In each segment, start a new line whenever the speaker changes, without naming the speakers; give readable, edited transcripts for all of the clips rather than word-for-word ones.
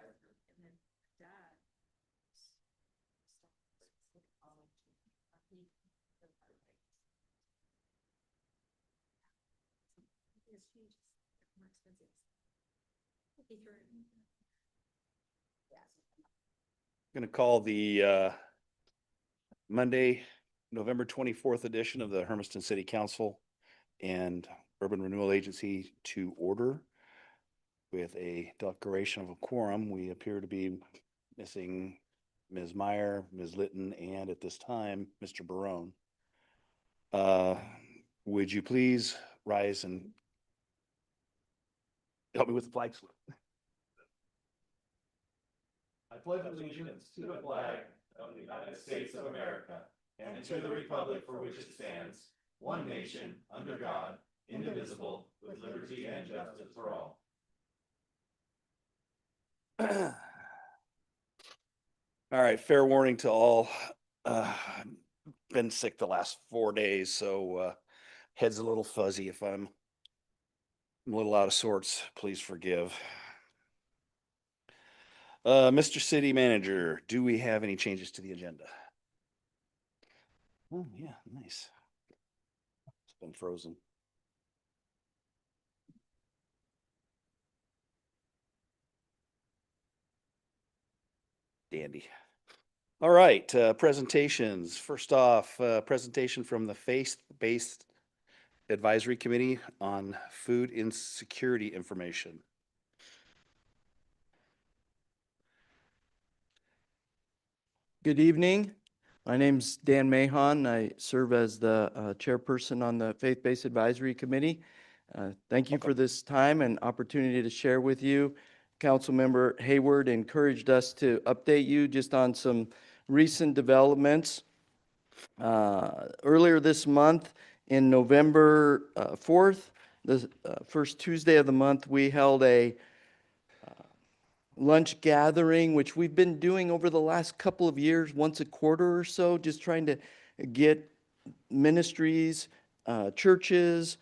And then Dad more expensive.
Going to call the Monday, November 24th edition of the Hermiston City Council and Urban Renewal Agency to order with a declaration of a quorum. We appear to be missing Ms. Meyer, Ms. Litton, and at this time, Mr. Barone. Would you please rise and help me with the flag salute?
I pledge allegiance to the flag of the United States of America and to the republic for which it stands, one nation, under God, indivisible, with liberty and justice for all.
All right, fair warning to all. Been sick the last 4 days, so head's a little fuzzy. If I'm a little out of sorts, please forgive. Mr. City Manager, do we have any changes to the agenda? Oh, yeah, nice. It's been frozen. Dandy. All right, presentations. First off, presentation from the Faith-Based Advisory Committee on Food Insecurity Information.
Good evening. My name's Dan Mahon. I serve as the chairperson on the Faith-Based Advisory Committee. Thank you for this time and opportunity to share with you. Councilmember Hayward encouraged us to update you just on some recent developments. Earlier this month, in November 4th, the first Tuesday of the month, we held a lunch gathering, which we've been doing over the last couple of years, once a quarter or so, just trying to get ministries, churches,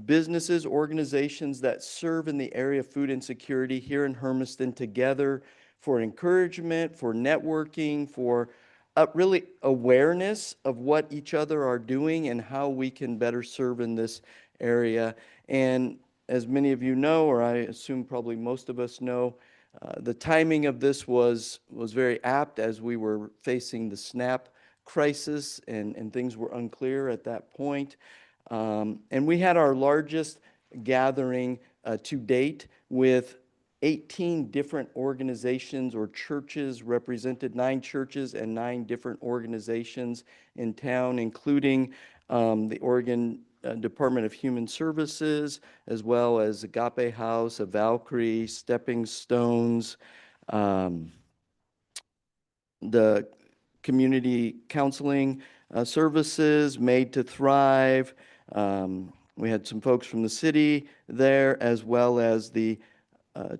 businesses, organizations that serve in the area of food insecurity here in Hermiston together for encouragement, for networking, for really awareness of what each other are doing and how we can better serve in this area. And as many of you know, or I assume probably most of us know, the timing of this was very apt as we were facing the SNAP crisis and things were unclear at that point. And we had our largest gathering to date with 18 different organizations or churches represented, 9 churches and 9 different organizations in town, including the Oregon Department of Human Services, as well as Agape House, a Valkyrie, Stepping Stones, the community counseling services, Made to Thrive. We had some folks from the city there, as well as the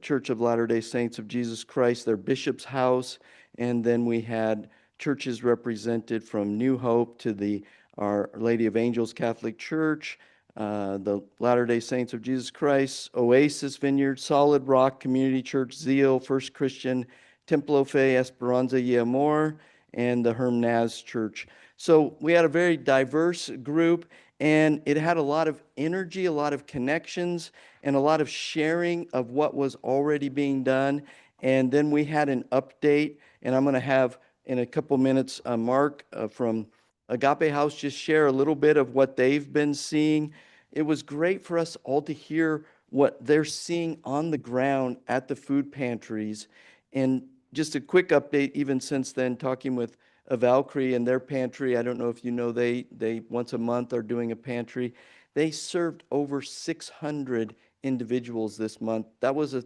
Church of Latter-day Saints of Jesus Christ, their bishop's house, and then we had churches represented from New Hope to the Our Lady of Angels Catholic Church, the Latter-day Saints of Jesus Christ, Oasis Vineyard, Solid Rock Community Church, Zeal, First Christian, Templo Fe Esperanza y Amor, and the Hermnaz Church. So we had a very diverse group, and it had a lot of energy, a lot of connections, and a lot of sharing of what was already being done. And then we had an update, and I'm going to have in a couple minutes Mark from Agape House just share a little bit of what they've been seeing. It was great for us all to hear what they're seeing on the ground at the food pantries. And just a quick update, even since then, talking with a Valkyrie and their pantry. I don't know if you know, they once a month are doing a pantry. They served over 600 individuals this month. That was a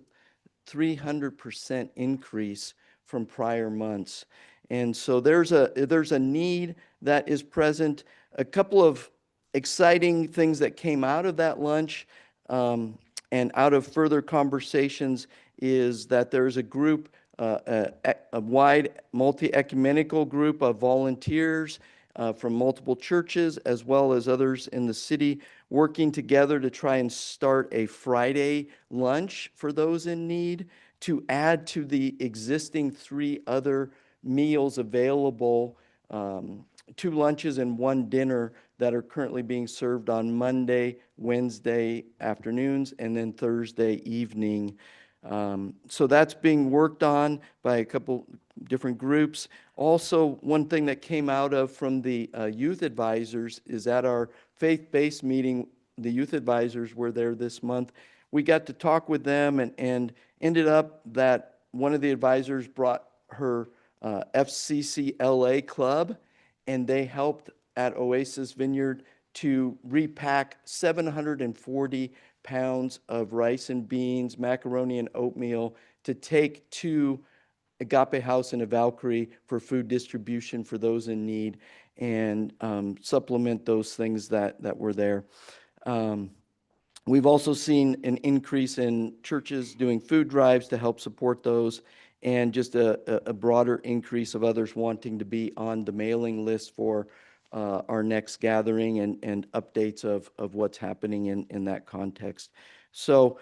300% increase from prior months. And so there's a need that is present. A couple of exciting things that came out of that lunch and out of further conversations is that there's a group, a wide multi-ecumenical group of volunteers from multiple churches as well as others in the city, working together to try and start a Friday lunch for those in need to add to the existing 3 other meals available, 2 lunches and 1 dinner that are currently being served on Monday, Wednesday afternoons, and then Thursday evening. So that's being worked on by a couple different groups. Also, one thing that came out of from the youth advisors is at our faith-based meeting, the youth advisors were there this month. We got to talk with them and ended up that one of the advisors brought her FCCLA club, and they helped at Oasis Vineyard to repack 740 pounds of rice and beans, macaroni and oatmeal to take to Agape House in Valkyrie for food distribution for those in need and supplement those things that were there. We've also seen an increase in churches doing food drives to help support those, and just a broader increase of others wanting to be on the mailing list for our next gathering and updates of what's happening in that context. So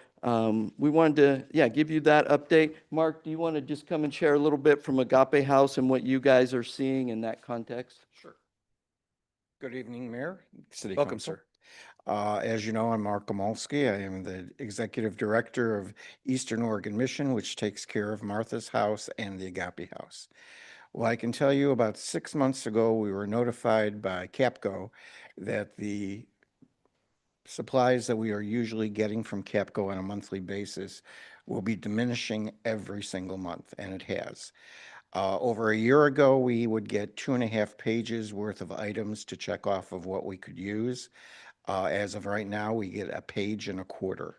we wanted to, give you that update. Mark, do you want to just come and share a little bit from Agape House and what you guys are seeing in that context?
Sure. Good evening, Mayor, City
Welcome,
Council.
sir.
As you know, I'm Mark Gomolsky. I am the Executive Director of Eastern Oregon Mission, which takes care of Martha's House and the Agape House. Well, I can tell you about 6 months ago, we were notified by CAPCO that the supplies that we are usually getting from CAPCO on a monthly basis will be diminishing every single month, and it has. Over a year ago, we would get 2.5 pages worth of items to check off of what we could use. As of right now, we get 1.25 pages.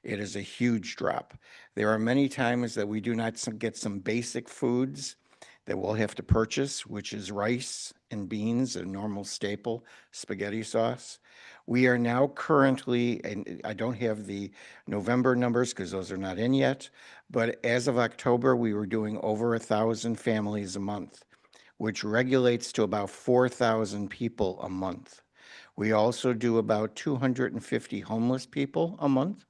It is a huge drop. There are many times that we do not get some basic foods that we'll have to purchase, which is rice and beans, a normal staple, spaghetti sauce. We are now currently, and I don't have the November numbers because those are not in yet, but as of October, we were doing over 1,000 families a month, which regulates to about 4,000 people a month. We also do about 250 homeless people a month.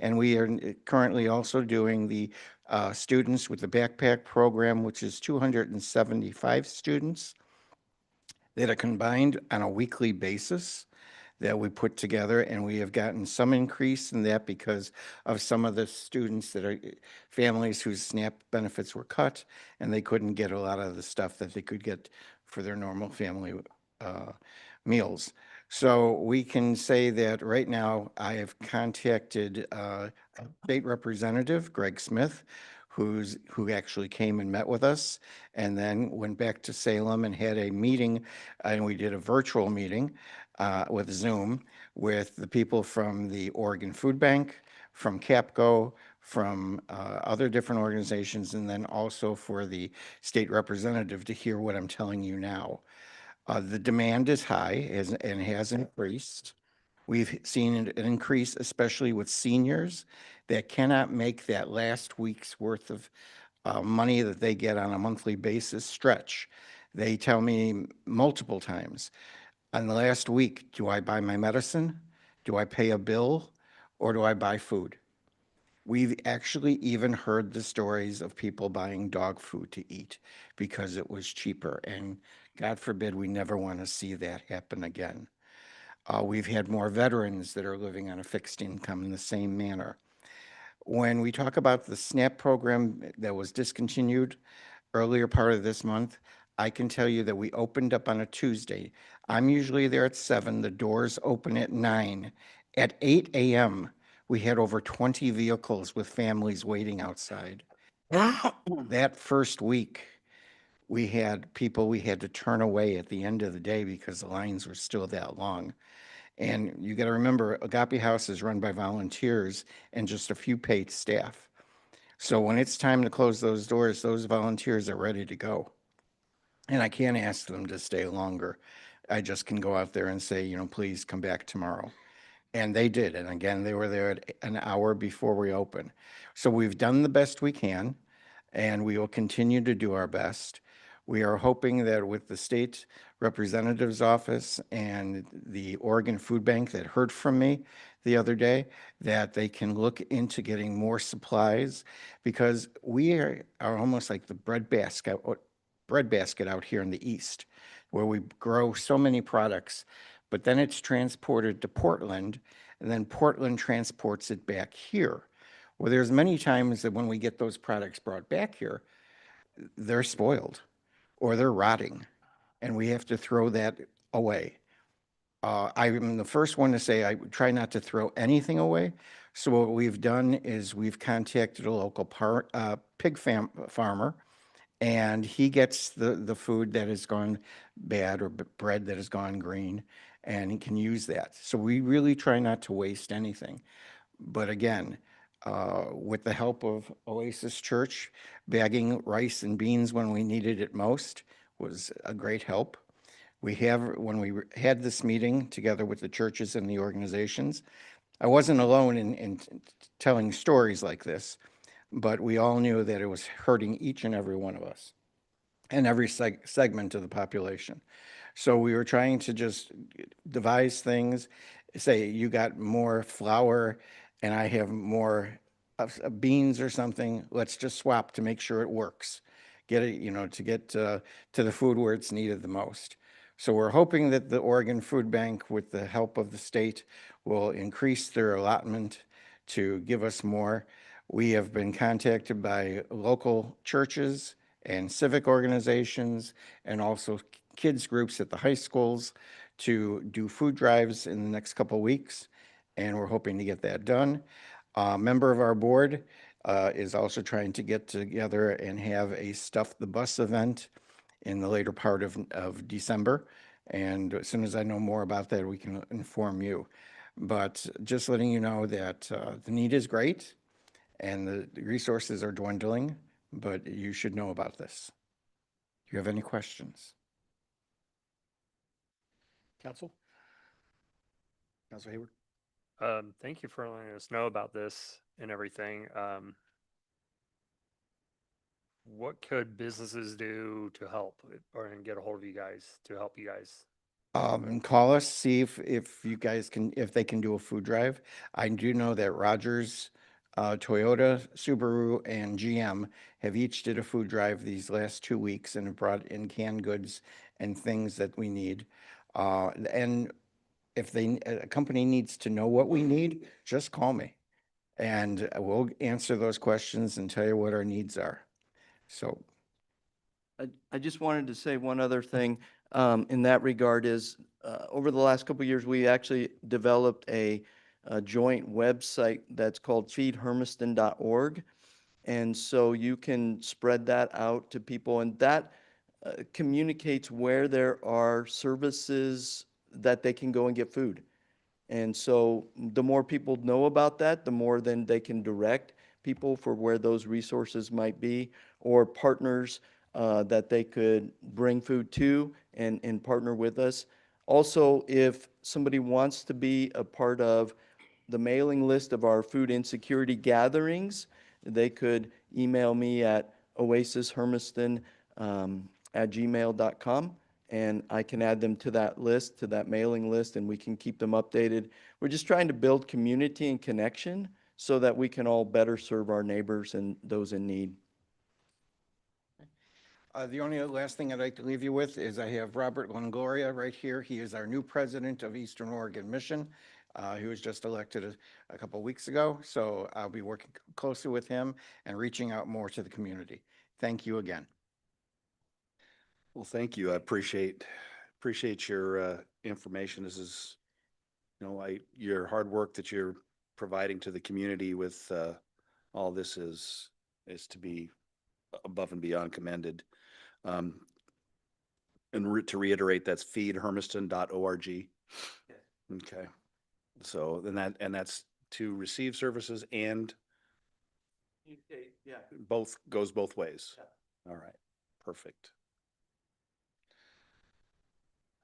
And we are currently also doing the students with the backpack program, which is 275 students that are combined on a weekly basis that we put together, and we have gotten some increase in that because of some of the students that are families whose SNAP benefits were cut, and they couldn't get a lot of the stuff that they could get for their normal family meals. So we can say that right now I have contacted State Representative Greg Smith, who actually came and met with us, and then went back to Salem and had a meeting, and we did a virtual meeting with Zoom with the people from the Oregon Food Bank, from CAPCO, from other different organizations, and then also for the state representative to hear what I'm telling you now. The demand is high and has increased. We've seen an increase, especially with seniors that cannot make that last week's worth of money that they get on a monthly basis stretch. They tell me multiple times, on the last week, do I buy my medicine? Do I pay a bill? Or do I buy food? We've actually even heard the stories of people buying dog food to eat because it was cheaper. And God forbid we never want to see that happen again. We've had more veterans that are living on a fixed income in the same manner. When we talk about the SNAP program that was discontinued earlier part of this month, I can tell you that we opened up on a Tuesday. I'm usually there at 7. The doors open at 9. At 8 a.m., we had over 20 vehicles with families waiting outside. That first week, we had people we had to turn away at the end of the day because the lines were still that long. And you got to remember, Agape House is run by volunteers and just a few paid staff. So when it's time to close those doors, those volunteers are ready to go. And I can't ask them to stay longer. I just can go out there and say, please come back tomorrow. And they did. And again, they were there at an hour before we open. So we've done the best we can, and we will continue to do our best. We are hoping that with the state representative's office and the Oregon Food Bank that heard from me the other day, that they can look into getting more supplies, because we are almost like the bread basket out here in the east, where we grow so many products, but then it's transported to Portland, and then Portland transports it back here. Well, there's many times that when we get those products brought back here, they're spoiled or they're rotting, and we have to throw that away. I'm the first one to say I try not to throw anything away. So what we've done is we've contacted a local farmer, and he gets the food that has gone bad, or bread that has gone green, and he can use that. So we really try not to waste anything. But again, with the help of Oasis Church, bagging rice and beans when we needed it most was a great help. When we had this meeting together with the churches and the organizations, I wasn't alone in telling stories like this, but we all knew that it was hurting each and every one of us and every segment of the population. So we were trying to just devise things, say you got more flour and I have more beans or something, let's just swap to make sure it works. Get it, to get to the food where it's needed the most. So we're hoping that the Oregon Food Bank, with the help of the state, will increase their allotment to give us more. We have been contacted by local churches and civic organizations, and also kids groups at the high schools, to do food drives in the next couple of weeks, and we're hoping to get that done. A member of our board is also trying to get together and have a Stuff the Bus event in the later part of December. And as soon as I know more about that, we can inform you. But just letting you know that the need is great and the resources are dwindling, but you should know about this. Do you have any questions?
Council? Council Hayward?
Thank you for letting us know about this and everything. What could businesses do to help and get a hold of you guys to help you guys?
And call us, see if you guys can, if they can do a food drive. I do know that Rogers, Toyota, Subaru, and GM have each did a food drive these last 2 weeks and have brought in canned goods and things that we need. And if a company needs to know what we need, just call me, and we'll answer those questions and tell you what our needs are. So
I just wanted to say one other thing in that regard is, over the last couple of years, we actually developed a joint website that's called feedhermiston.org. And so you can spread that out to people, and that communicates where there are services that they can go and get food. And so the more people know about that, the more then they can direct people for where those resources might be, or partners that they could bring food to and partner with us. Also, if somebody wants to be a part of the mailing list of our food insecurity gatherings, they could email me at oasishermiston@gmail.com, and I can add them to that list, to that mailing list, and we can keep them updated. We're just trying to build community and connection so that we can all better serve our neighbors and those in need.
the only last thing I'd like to leave you with is I have Robert Longoria right here. He is our new president of Eastern Oregon Mission. He was just elected a couple weeks ago, so I'll be working closely with him and reaching out more to the community. Thank you again.
Well, thank you. I appreciate your information. This is, your hard work that you're providing to the community with all this is to be above and beyond commended. And to reiterate, that's feedhermiston.org. Okay. So then that's to receive services and
Yeah.
goes both ways. All right. Perfect.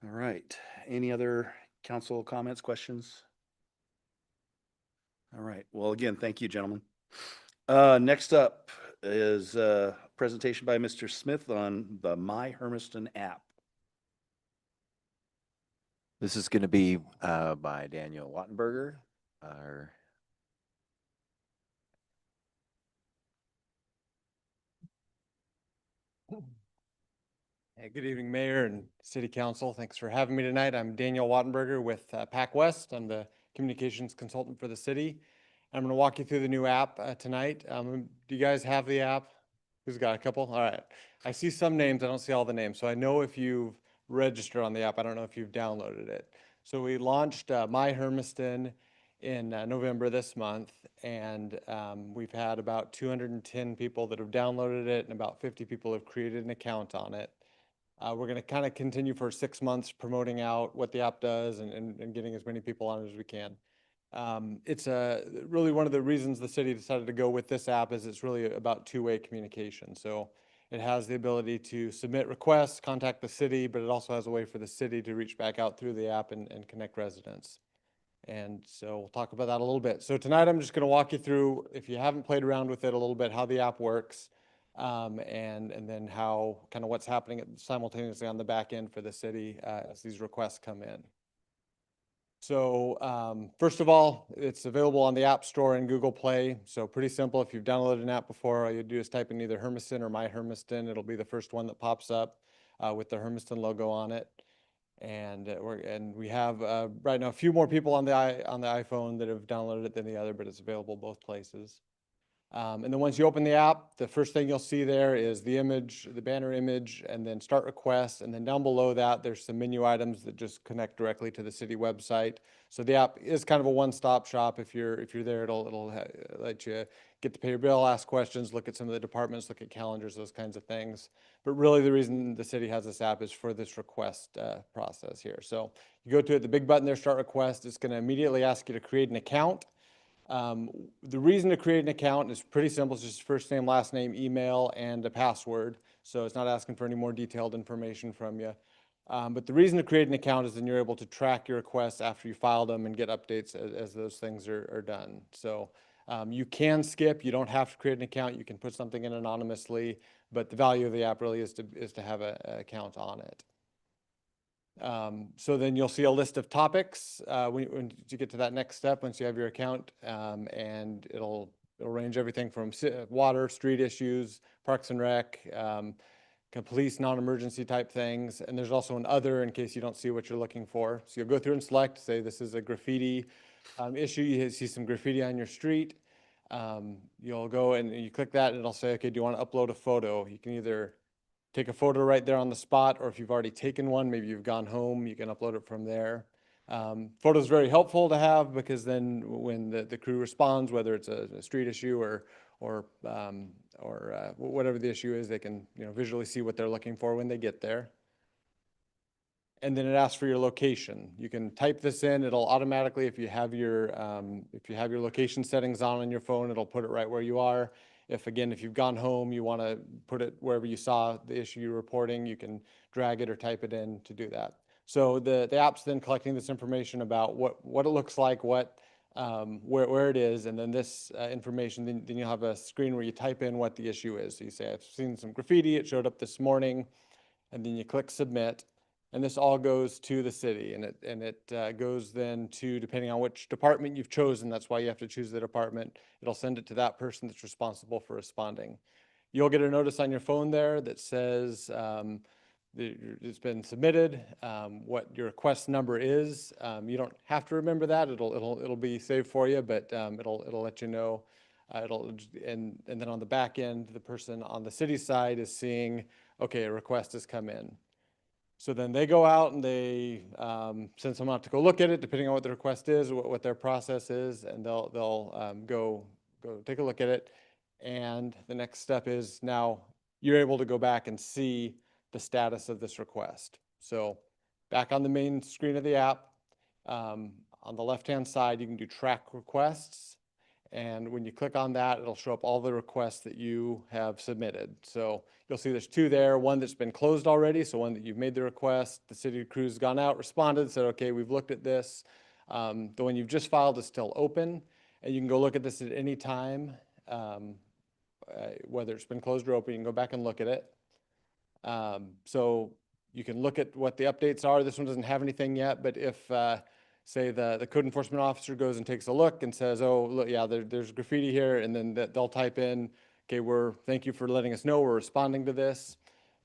All right. Any other council comments, questions? All right. Well, again, thank you, gentlemen. Next up is presentation by Mr. Smith on the My Hermiston app.
This is going to be by Daniel Wattenberger, our
Hey, good evening, Mayor and City Council. Thanks for having me tonight. I'm Daniel Wattenberger with Pac West. I'm the communications consultant for the city. I'm going to walk you through the new app tonight. Do you guys have the app? Who's got a couple? All right. I see some names. I don't see all the names. So I know if you've registered on the app. I don't know if you've downloaded it. So we launched My Hermiston in November this month, and we've had about 210 people that have downloaded it and about 50 people have created an account on it. We're going to kind of continue for 6 months promoting out what the app does and getting as many people on it as we can. It's really one of the reasons the city decided to go with this app is it's really about two-way communication. So it has the ability to submit requests, contact the city, but it also has a way for the city to reach back out through the app and connect residents. And so we'll talk about that a little bit. So tonight I'm just going to walk you through, if you haven't played around with it, a little bit how the app works. And then how kind of what's happening simultaneously on the back end for the city as these requests come in. So first of all, it's available on the App Store and Google Play. So pretty simple. If you've downloaded an app before, all you do is type in either Hermiston or My Hermiston. It'll be the first one that pops up with the Hermiston logo on it. And we have right now a few more people on the iPhone that have downloaded it than the other, but it's available both places. And then once you open the app, the first thing you'll see there is the image, the banner image, and then start requests. And then down below that, there's some menu items that just connect directly to the city website. So the app is kind of a one-stop shop. If you're there, it'll let you get to pay your bill, ask questions, look at some of the departments, look at calendars, those kinds of things. But really the reason the city has this app is for this request process here. So you go to it, the big button there, start request. It's going to immediately ask you to create an account. The reason to create an account is pretty simple. It's just first name, last name, email, and a password. So it's not asking for any more detailed information from you. But the reason to create an account is then you're able to track your requests after you file them and get updates as those things are done. So you can skip. You don't have to create an account. You can put something in anonymously. But the value of the app really is to have an account on it. So then you'll see a list of topics when you get to that next step, once you have your account, and it'll range everything from water, street issues, parks and rec, police, non-emergency type things. And there's also an other in case you don't see what you're looking for. So you'll go through and select, say this is a graffiti issue. You see some graffiti on your street. You'll go and you click that and it'll say, okay, do you want to upload a photo? You can either take a photo right there on the spot, or if you've already taken one, maybe you've gone home, you can upload it from there. Photos very helpful to have because then when the crew responds, whether it's a street issue or whatever the issue is, they can visually see what they're looking for when they get there. And then it asks for your location. You can type this in. It'll automatically, if you have your location settings on your phone, it'll put it right where you are. If you've gone home, you want to put it wherever you saw the issue you're reporting, you can drag it or type it in to do that. So the app's then collecting this information about what it looks like, where it is, and then this information, then you'll have a screen where you type in what the issue is. So you say, I've seen some graffiti, it showed up this morning, and then you click submit. And this all goes to the city, and it goes then to, depending on which department you've chosen, that's why you have to choose the department, it'll send it to that person that's responsible for responding. You'll get a notice on your phone there that says it's been submitted, what your request number is. You don't have to remember that, it'll be saved for you, but it'll let you know. And then on the back end, the person on the city side is seeing, okay, a request has come in. So then they go out and they send someone out to go look at it, depending on what the request is, what their process is, and they'll go take a look at it. And the next step is now you're able to go back and see the status of this request. So back on the main screen of the app, on the left-hand side, you can do track requests. And when you click on that, it'll show up all the requests that you have submitted. So you'll see there's two there, one that's been closed already. So one that you've made the request, the city crew's gone out, responded, said, okay, we've looked at this. The one you've just filed is still open, and you can go look at this at any time. whether it's been closed or open, you can go back and look at it. So you can look at what the updates are. This one doesn't have anything yet, but if, say the code enforcement officer goes and takes a look and says, oh, look, yeah, there's graffiti here, and then they'll type in, okay, thank you for letting us know, we're responding to this.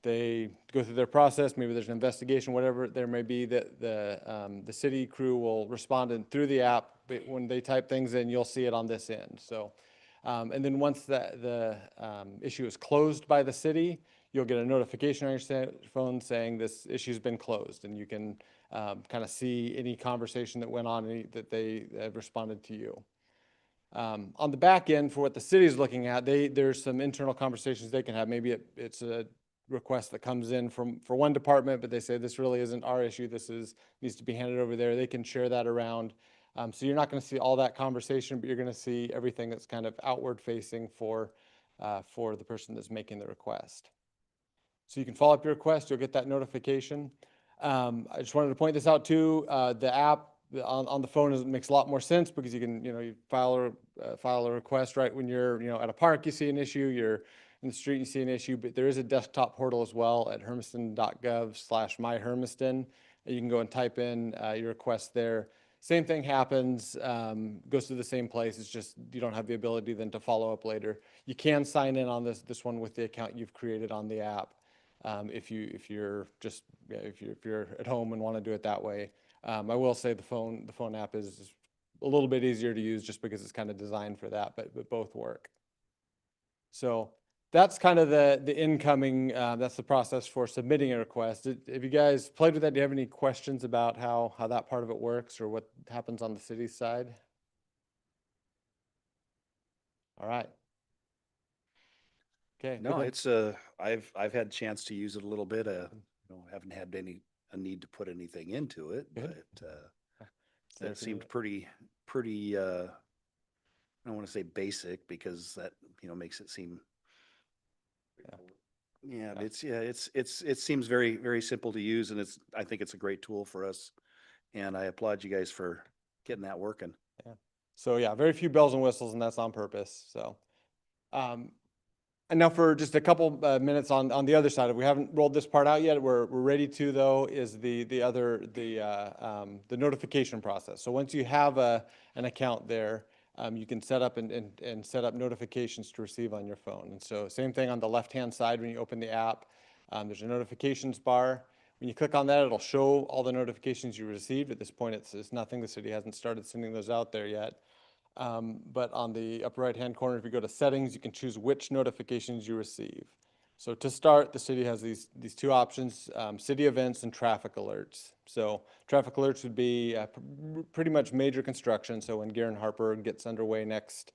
They go through their process, maybe there's an investigation, whatever there may be, that the city crew will respond through the app, but when they type things in, you'll see it on this end. So, and then once the issue is closed by the city, you'll get a notification on your phone saying this issue's been closed, and you can kind of see any conversation that went on, that they have responded to you. On the back end, for what the city is looking at, there's some internal conversations they can have. Maybe it's a request that comes in for one department, but they say this really isn't our issue. Needs to be handed over there. They can share that around. So you're not going to see all that conversation, but you're going to see everything that's kind of outward facing for the person that's making the request. So you can follow up your request. You'll get that notification. I just wanted to point this out too. The app on the phone makes a lot more sense, because you can, you file a request right when you're, at a park, you see an issue, you're in the street, you see an issue, but there is a desktop portal as well at hermiston.gov/myhermiston. You can go and type in your request there. Same thing happens, goes to the same place. It's just you don't have the ability then to follow up later. You can sign in on this one with the account you've created on the app, if you're at home and want to do it that way. I will say the phone app is a little bit easier to use, just because it's kind of designed for that, but both work. So that's kind of the incoming, that's the process for submitting a request. Have you guys played with that? Do you have any questions about how that part of it works, or what happens on the city side? All right. Okay.
No,
good.
it's I've had a chance to use it a little bit. Haven't had a need to put anything into it,
Good.
but
So
that
if you
seemed
do-
pretty I don't want to say basic, because that, makes it seem. Yeah, it seems very, very simple to use, and I think it's a great tool for us, and I applaud you guys for getting that working.
So yeah, very few bells and whistles, and that's on purpose. So, and now for just a couple minutes on the other side, we haven't rolled this part out yet. We're ready to, though, is the notification process. So once you have an account there, you can set up and set up notifications to receive on your phone. And so same thing on the left-hand side when you open the app. There's a notifications bar. When you click on that, it'll show all the notifications you received. At this point, it's nothing. The city hasn't started sending those out there yet. But on the upper right-hand corner, if you go to settings, you can choose which notifications you receive. So to start, the city has these two options, city events and traffic alerts. So traffic alerts would be pretty much major construction. So when Guerin Harper gets underway next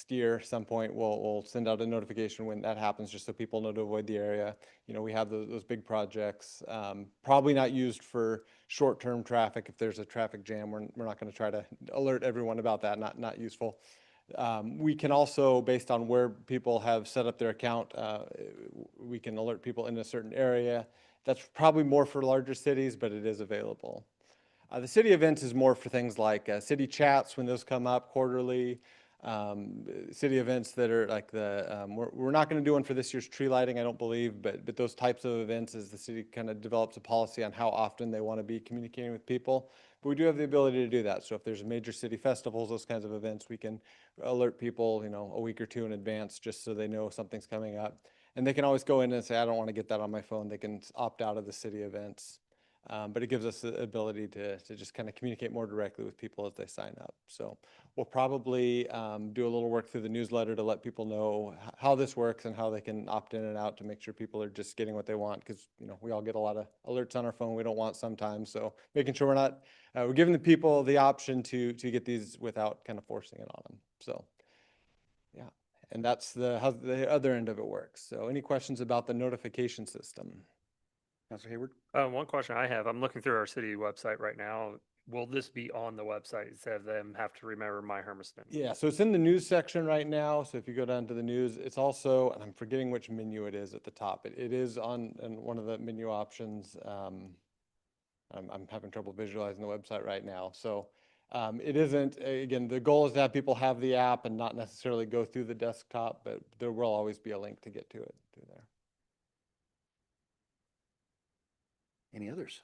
year, some point, we'll send out a notification when that happens, just so people know to avoid the area. We have those big projects, probably not used for short-term traffic. If there's a traffic jam, we're not going to try to alert everyone about that. Not useful. We can also, based on where people have set up their account, we can alert people in a certain area. That's probably more for larger cities, but it is available. The city events is more for things like city chats, when those come up quarterly. City events that are like we're not going to do one for this year's tree lighting, I don't believe, but those types of events, as the city kind of develops a policy on how often they want to be communicating with people. But we do have the ability to do that. So if there's major city festivals, those kinds of events, we can alert people, a week or two in advance, just so they know something's coming up. And they can always go in and say, I don't want to get that on my phone. They can opt out of the city events. But it gives us the ability to just kind of communicate more directly with people as they sign up. So we'll probably do a little work through the newsletter to let people know how this works and how they can opt in and out, to make sure people are just getting what they want, because we all get a lot of alerts on our phone we don't want sometimes. So making sure we're giving the people the option to get these without kind of forcing it on them. So yeah, and that's how the other end of it works. So any questions about the notification system?
Councilor Hayward?
One question I have, I'm looking through our city website right now. Will this be on the website instead of them have to remember my Hermiston?
Yeah, so it's in the news section right now. So if you go down to the news, it's also, and I'm forgetting which menu it is at the top. It is on one of the menu options. I'm having trouble visualizing the website right now. So It isn't, again, the goal is to have people have the app and not necessarily go through the desktop, but there will always be a link to get to it through there.
Any others?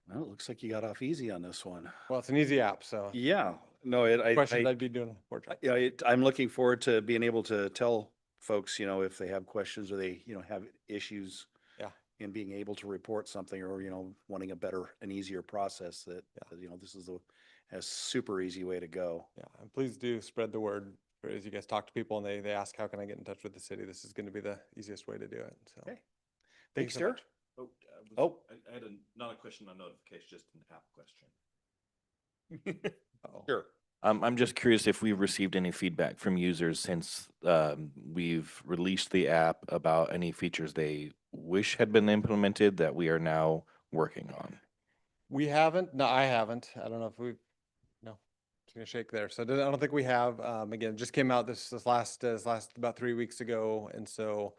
Well, it looks like you got off easy on this one.
Well, it's an easy app, so
Yeah, no,
questions I'd be doing. a poor job.
yeah, I'm looking forward to being able to tell folks, if they have questions or they, have issues.
Yeah.
In being able to report something or, wanting a better and easier process that, this is a super easy way to go.
Yeah, and please do spread the word as you guys talk to people and they ask, how can I get in touch with the city? This is going to be the easiest way to do it. So,
Okay.
thank you
Thanks,
so
sir.
much.
Oh.
I had not a question on notification, just an app question.
Uh-oh.
Sure.
I'm just curious if we've received any feedback from users since we've released the app about any features they wish had been implemented that we are now working on.
We haven't. No, I haven't. I don't know if we've. No, it's gonna shake there. So I don't think we have. Again, just came out this last about 3 weeks ago, and so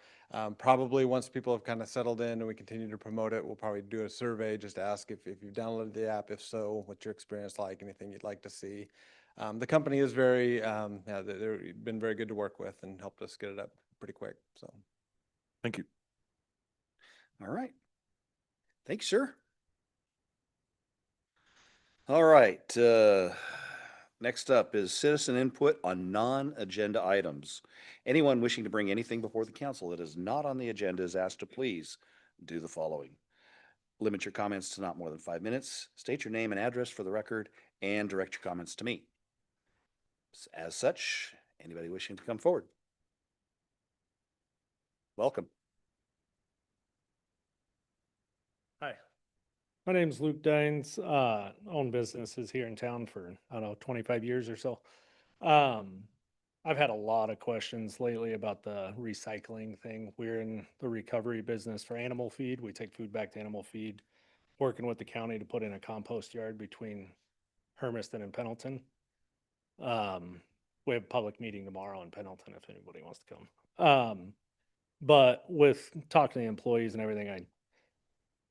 probably once people have kind of settled in and we continue to promote it, we'll probably do a survey just to ask if you've downloaded the app. If so, what's your experience like? Anything you'd like to see? The company is very, yeah, they've been very good to work with and helped us get it up pretty quick. So,
Thank you.
All right. Thanks, sir. All right, next up is citizen input on non-agenda items. Anyone wishing to bring anything before the council that is not on the agenda is asked to please do the following. Limit your comments to not more than 5 minutes, state your name and address for the record, and direct your comments to me. As such, anybody wishing to come forward? Welcome.
Hi, my name's Luke Dines, own businesses here in town for, I don't know, 25 years or so. I've had a lot of questions lately about the recycling thing. We're in the recovery business for animal feed. We take food back to animal feed, working with the county to put in a compost yard between Hermiston and Pendleton. We have a public meeting tomorrow in Pendleton if anybody wants to come. But with talking to the employees and everything,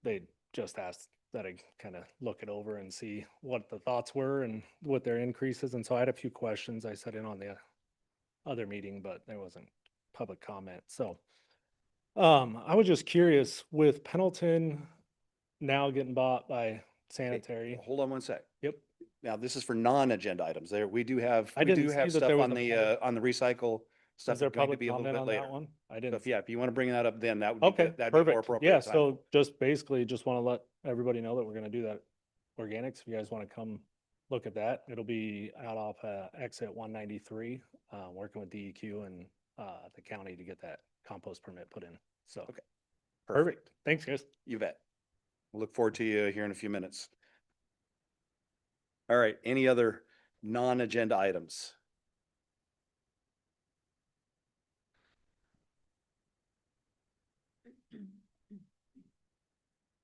they just asked that I kind of look it over and see what the thoughts were and what their increases. And so I had a few questions I set in on the other meeting, but there wasn't public comment. So I was just curious with Pendleton now getting bought by Sanitary.
Hold on one sec.
Yep.
Now, this is for non-agenda items. There, we do have
I didn't see that
stuff
there was
on
a
the,
public-
on the recycle stuff.
Is there
that's going to
public
be a little
comment
bit
on
later.
that one? I
So
didn't.
if, yeah, if you want to bring that up, then that would be,
Okay,
that'd be more
perfect.
appropriate.
Yeah,
time.
so just basically just want to let everybody know that we're gonna do that organics. If you guys want to come look at that, it'll be out off exit 193, working with DEQ and the county to get that compost permit put in. So
Okay.
perfect. Thanks, guys.
You bet. We'll look forward to you here in a few minutes. All right, any other non-agenda items?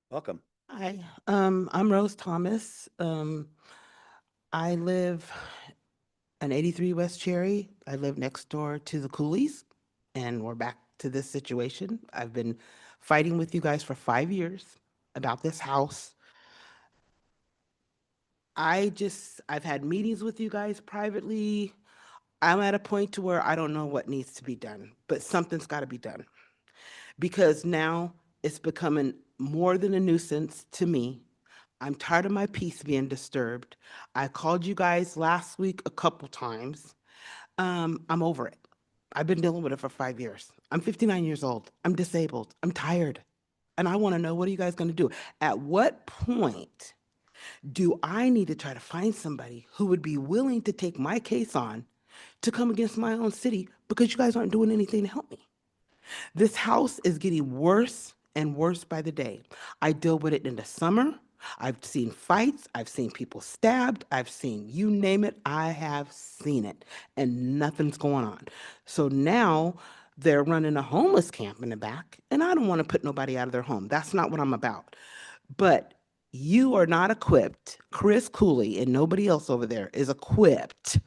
Welcome.
Hi, I'm Rose Thomas. I live on 83 West Cherry. I live next door to the Coolies, and we're back to this situation. I've been fighting with you guys for 5 years about this house. I've had meetings with you guys privately. I'm at a point to where I don't know what needs to be done, but something's got to be done. Because now it's becoming more than a nuisance to me. I'm tired of my peace being disturbed. I called you guys last week a couple times. I'm over it. I've been dealing with it for 5 years. I'm 59 years old. I'm disabled. I'm tired. And I want to know, what are you guys going to do? At what point do I need to try to find somebody who would be willing to take my case on to come against my own city, because you guys aren't doing anything to help me? This house is getting worse and worse by the day. I deal with it in the summer. I've seen fights. I've seen people stabbed. I've seen, you name it, I have seen it, and nothing's going on. So now they're running a homeless camp in the back, and I don't want to put nobody out of their home. That's not what I'm about. But you are not equipped. Chris Cooley and nobody else over there is equipped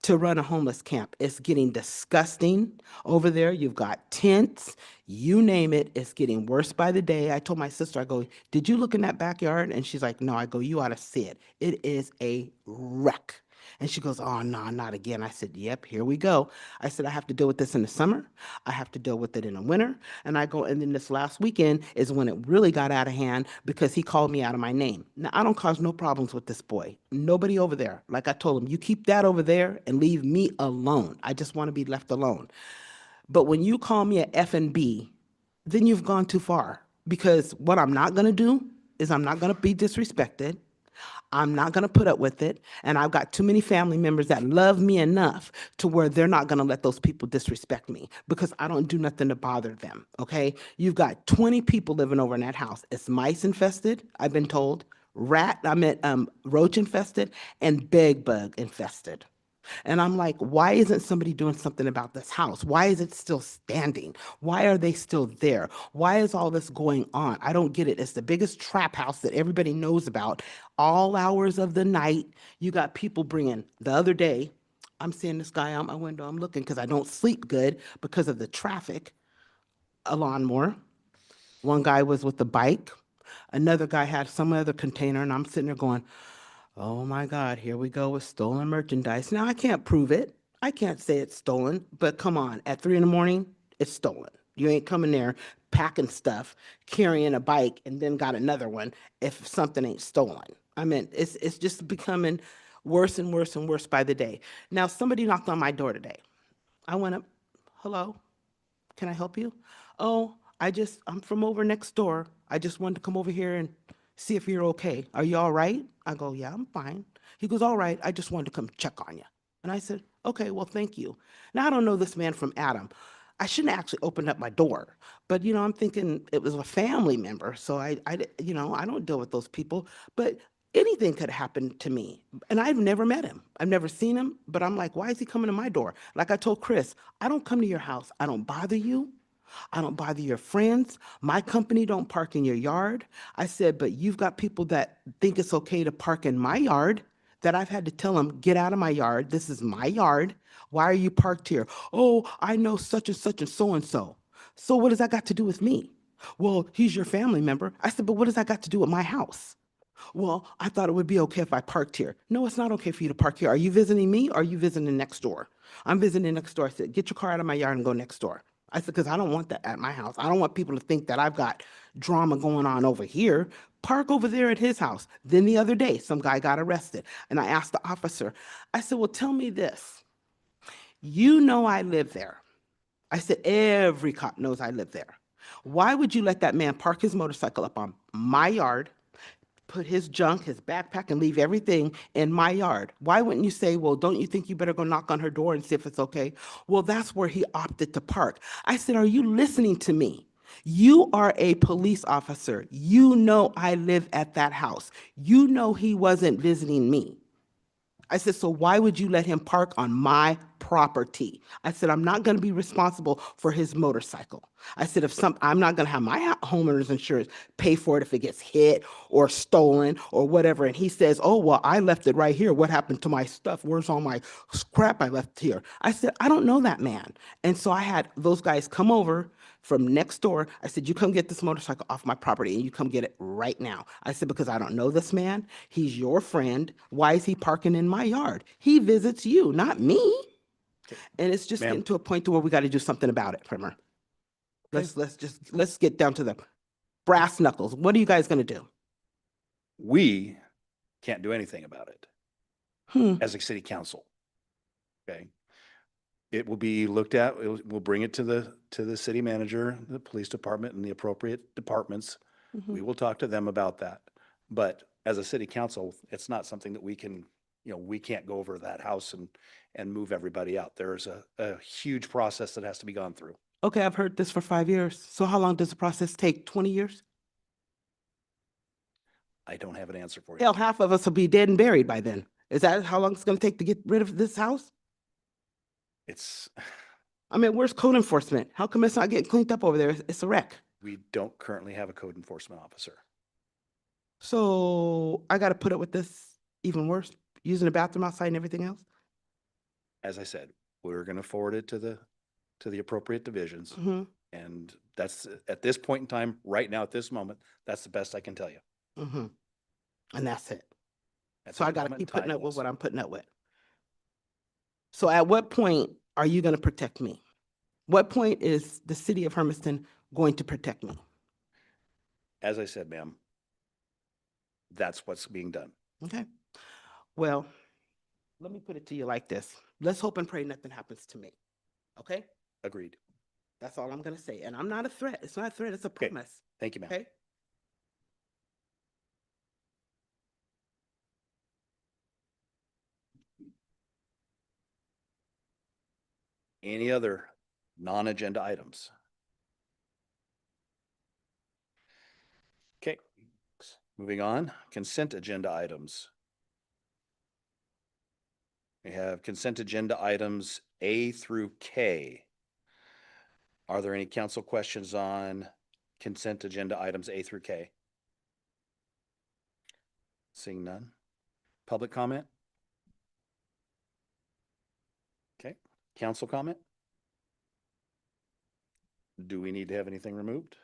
to run a homeless camp. It's getting disgusting over there. You've got tents, you name it. It's getting worse by the day. I told my sister, I go, did you look in that backyard? And she's like, no. I go, you ought to see it. It is a wreck. And she goes, oh, no, not again. I said, yep, here we go. I said, I have to deal with this in the summer. I have to deal with it in the winter. And I go, and then this last weekend is when it really got out of hand because he called me out of my name. Now, I don't cause no problems with this boy. Nobody over there. Like I told him, you keep that over there and leave me alone. I just want to be left alone. But when you call me a F and B, then you've gone too far. Because what I'm not going to do is I'm not going to be disrespected. I'm not going to put up with it. And I've got too many family members that love me enough to where they're not going to let those people disrespect me because I don't do nothing to bother them. Okay. You've got 20 people living over in that house. It's mice infested, I've been told, roach infested, and bed bug infested. And I'm like, why isn't somebody doing something about this house? Why is it still standing? Why are they still there? Why is all this going on? I don't get it. It's the biggest trap house that everybody knows about. All hours of the night, you got people bringing. The other day, I'm seeing this guy out my window. I'm looking because I don't sleep good because of the traffic. A lawnmower. One guy was with a bike. Another guy had some other container, and I'm sitting there going, oh my God, here we go with stolen merchandise. Now, I can't prove it. I can't say it's stolen, but come on, at 3 a.m, it's stolen. You ain't coming there packing stuff, carrying a bike, and then got another one if something ain't stolen. I mean, it's just becoming worse and worse and worse by the day. Now, somebody knocked on my door today. I went up, hello, can I help you? Oh, I'm from over next door. I just wanted to come over here and see if you're okay. Are you all right? I go, yeah, I'm fine. He goes, all right, I just wanted to come check on you. And I said, okay, well, thank you. Now, I don't know this man from Adam. I shouldn't actually open up my door, but I'm thinking it was a family member. So I don't deal with those people, but anything could happen to me. And I've never met him. I've never seen him, but I'm like, why is he coming to my door? Like I told Chris, I don't come to your house. I don't bother you. I don't bother your friends. My company don't park in your yard. I said, but you've got people that think it's okay to park in my yard that I've had to tell them, get out of my yard. This is my yard. Why are you parked here? Oh, I know such and such and so and so. So what does that got to do with me? Well, he's your family member. I said, but what does that got to do with my house? Well, I thought it would be okay if I parked here. No, it's not okay for you to park here. Are you visiting me or are you visiting next door? I'm visiting next door. I said, get your car out of my yard and go next door. I said, because I don't want that at my house. I don't want people to think that I've got drama going on over here. Park over there at his house. Then the other day, some guy got arrested. And I asked the officer, I said, well, tell me this. You know I live there. I said, every cop knows I live there. Why would you let that man park his motorcycle up on my yard, put his junk, his backpack, and leave everything in my yard? Why wouldn't you say, well, don't you think you better go knock on her door and see if it's okay? Well, that's where he opted to park. I said, are you listening to me? You are a police officer. You know I live at that house. You know he wasn't visiting me. I said, so why would you let him park on my property? I said, I'm not going to be responsible for his motorcycle. I said, I'm not going to have my homeowner's insurance pay for it if it gets hit or stolen or whatever. And he says, oh, well, I left it right here. What happened to my stuff? Where's all my crap I left here? I said, I don't know that man. And so I had those guys come over from next door. I said, you come get this motorcycle off my property and you come get it right now. I said, because I don't know this man. He's your friend. Why is he parking in my yard? He visits you, not me. And it's just
Ma'am.
getting to a point to where we got to do something about it, Primer. Let's get down to the brass knuckles. What are you guys going to do?
We can't do anything about it
Hmm.
as a city council. Okay. It will be looked at, we'll bring it to the city manager, the police department, and the appropriate departments.
Mhm.
We will talk to them about that. But as a city council, it's not something that we can, we can't go over to that house and move everybody out. There's a huge process that has to be gone through.
Okay, I've heard this for 5 years. So how long does the process take? 20 years?
I don't have an answer for you.
Hell, half of us will be dead and buried by then. Is that how long it's going to take to get rid of this house?
It's,
I mean, where's code enforcement? How come it's not getting cleaned up over there? It's a wreck.
we don't currently have a code enforcement officer.
So I got to put up with this even worse, using the bathroom outside and everything else?
as I said, we're going to forward it to the appropriate divisions.
Mhm,
And that's, at this point in time, right now, at this moment, that's the best I can tell you.
mhm. And that's it.
At
So I
this
gotta
moment in
keep putting
time,
up with
yes.
what I'm putting up with. So at what point are you gonna protect me? What point is the city of Hermiston going to protect me?
As I said, ma'am, that's what's being done.
Okay, well, let me put it to you like this. Let's hope and pray nothing happens to me. Okay?
Agreed.
That's all I'm gonna say. And I'm not a threat. It's not a threat, it's a
Okay.
promise.
Thank you, ma'am.
Okay?
Any other non-agenda items? Okay, moving on, consent agenda items. We have consent agenda items A through K. Are there any council questions on consent agenda items A through K? Seeing none. Public comment? Okay, council comment? Do we need to have anything removed?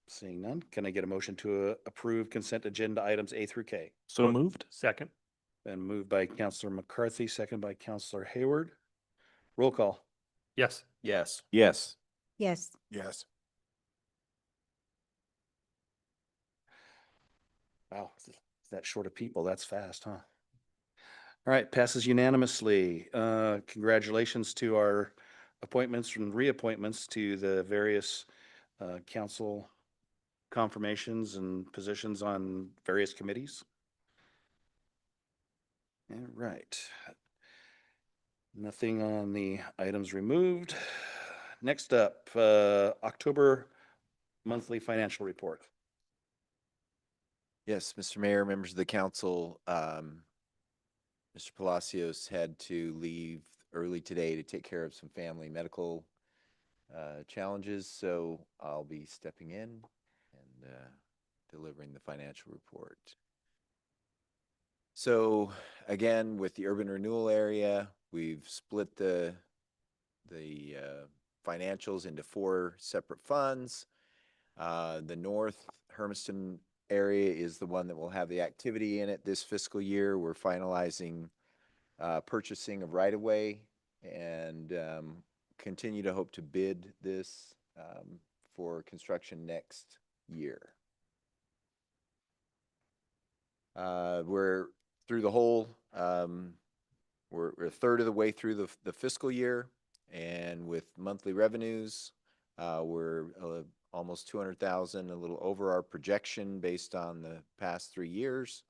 Seeing none, can I get a motion to approve consent agenda items A through K?
So moved.
Second.
Been moved by Counselor McCarthy, second by Counselor Hayward. Roll call.
Yes.
Yes. Yes.
Yes.
Yes.
Wow, that short of people, that's fast, huh? All right, passes unanimously. Congratulations to our appointments and reappointments to the various council confirmations and positions on various committees. All right. Nothing on the items removed. Next up, October monthly financial report.
Yes, Mr. Mayor, members of the council, Mr. Palacios had to leave early today to take care of some family medical challenges, so I'll be stepping in and delivering the financial report. So again, with the urban renewal area, we've split the financials into 4 separate funds. The North Hermiston area is the one that will have the activity in it this fiscal year. We're finalizing purchasing of right-of-way and continue to hope to bid this for construction next year. We're through the whole, we're a third of the way through the fiscal year, and with monthly revenues, we're almost 200,000, a little over our projection based on the past 3 years.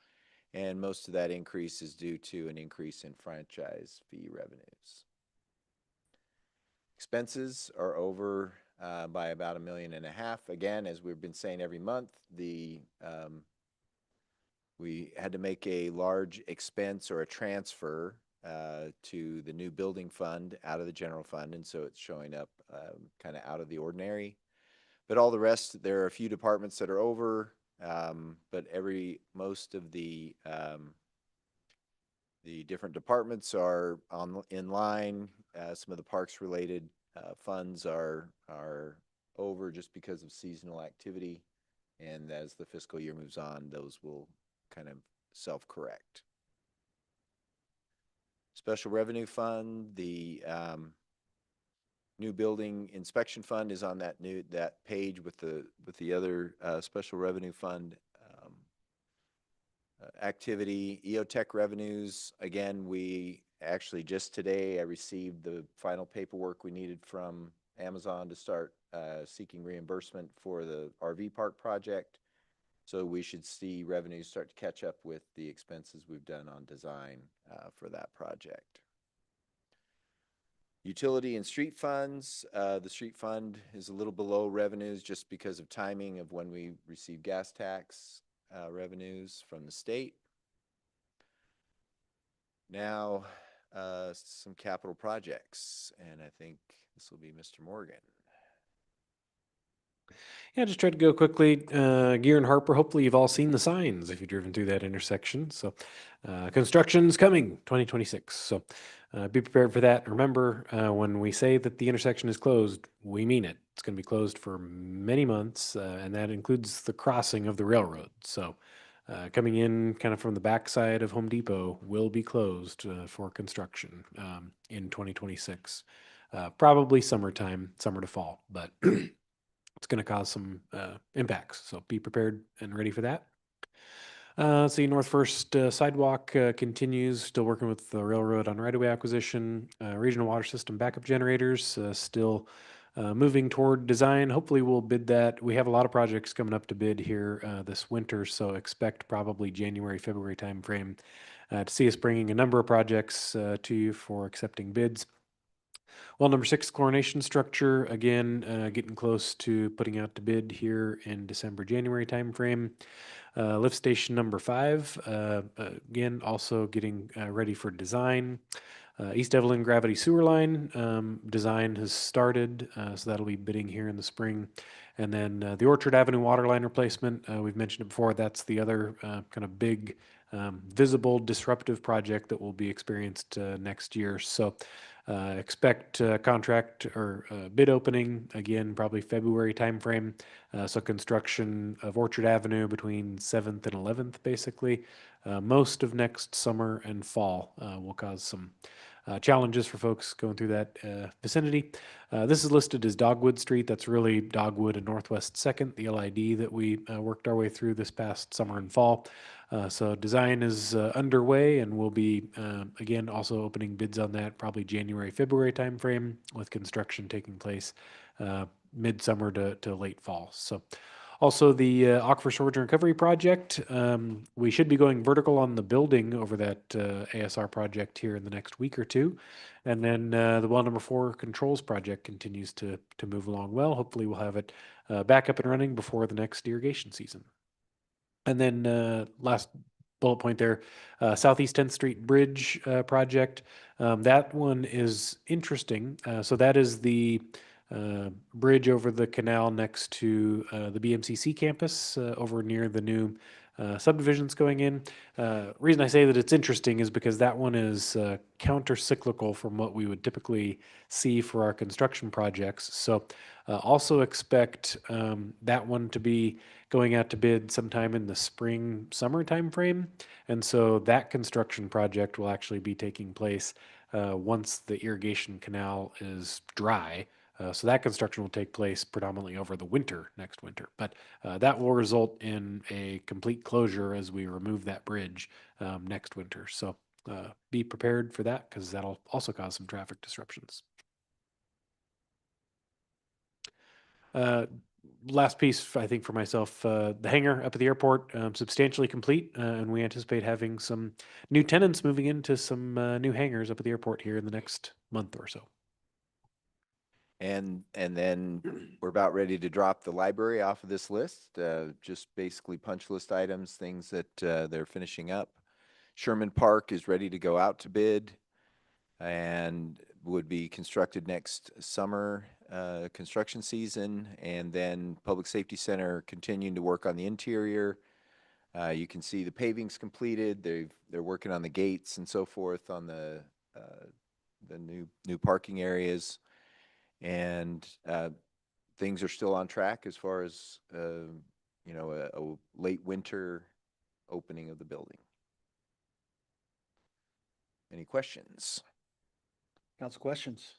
And most of that increase is due to an increase in franchise fee revenues. Expenses are over by about $1.5 million. Again, as we've been saying every month, we had to make a large expense or a transfer to the new building fund out of the general fund, and so it's showing up kind of out of the ordinary. But all the rest, there are a few departments that are over, but most of the different departments are in line. Some of the parks related funds are over just because of seasonal activity, and as the fiscal year moves on, those will kind of self-correct. Special revenue fund, the new building inspection fund is on that page with the other special revenue fund activity. EOTech revenues, again, we actually just today I received the final paperwork we needed from Amazon to start seeking reimbursement for the RV park project. So we should see revenues start to catch up with the expenses we've done on design for that project. Utility and street funds. The street fund is a little below revenues just because of timing of when we receive gas tax revenues from the state. Now, some capital projects, and I think this will be Mr. Morgan.
Yeah, just tried to go quickly. Gear and Harper, hopefully you've all seen the signs if you've driven through that intersection. So construction's coming 2026. So be prepared for that. Remember, when we say that the intersection is closed, we mean it. It's going to be closed for many months, and that includes the crossing of the railroad. So coming in kind of from the backside of Home Depot will be closed for construction in 2026. Probably summertime, summer to fall, but it's going to cause some impacts. So be prepared and ready for that. See, North First Sidewalk continues, still working with the railroad on right-of-way acquisition. Regional water system backup generators, still moving toward design. Hopefully we'll bid that. We have a lot of projects coming up to bid here this winter, so expect probably January, February timeframe to see us bringing a number of projects to you for accepting bids. Well, number 6, chlorination structure, again, getting close to putting out to bid here in December, January timeframe. Lift station number 5, again, also getting ready for design. East Evelyn gravity sewer line, design has started, so that'll be bidding here in the spring. And then the Orchard Avenue water line replacement, we've mentioned it before, that's the other kind of big visible disruptive project that will be experienced next year. So expect contract or bid opening again, probably February timeframe. So construction of Orchard Avenue between 7th and 11th, basically. Most of next summer and fall will cause some challenges for folks going through that vicinity. This is listed as Dogwood Street. That's really Dogwood and Northwest 2nd, the LID that we worked our way through this past summer and fall. So design is underway, and we'll be, again, also opening bids on that probably January, February timeframe, with construction taking place midsummer to late fall. So also the Aquifer Storage and Recovery Project, we should be going vertical on the building over that ASR project here in the next week or two. And then the well number 4 controls project continues to move along well. Hopefully we'll have it back up and running before the next irrigation season. And then last bullet point there, Southeast 10th Street Bridge project. That one is interesting. So that is the bridge over the canal next to the BMCC campus over near the new subdivisions going in. Reason I say that it's interesting is because that one is counter-cyclical from what we would typically see for our construction projects. So also expect that one to be going out to bid sometime in the spring, summer timeframe. And so that construction project will actually be taking place once the irrigation canal is dry. So that construction will take place predominantly over the winter, next winter. But that will result in a complete closure as we remove that bridge next winter. So be prepared for that because that'll also cause some traffic disruptions. Last piece, I think, for myself, the hangar up at the airport, substantially complete, and we anticipate having some new tenants moving into some new hangars up at the airport here in the next month or so.
And then we're about ready to drop the library off of this list, just basically punch list items, things that they're finishing up. Sherman Park is ready to go out to bid and would be constructed next summer construction season. And then Public Safety Center continuing to work on the interior. You can see the paving's completed. They're working on the gates and so forth on the new parking areas. And things are still on track as far as a late winter opening of the building. Any questions?
Council questions?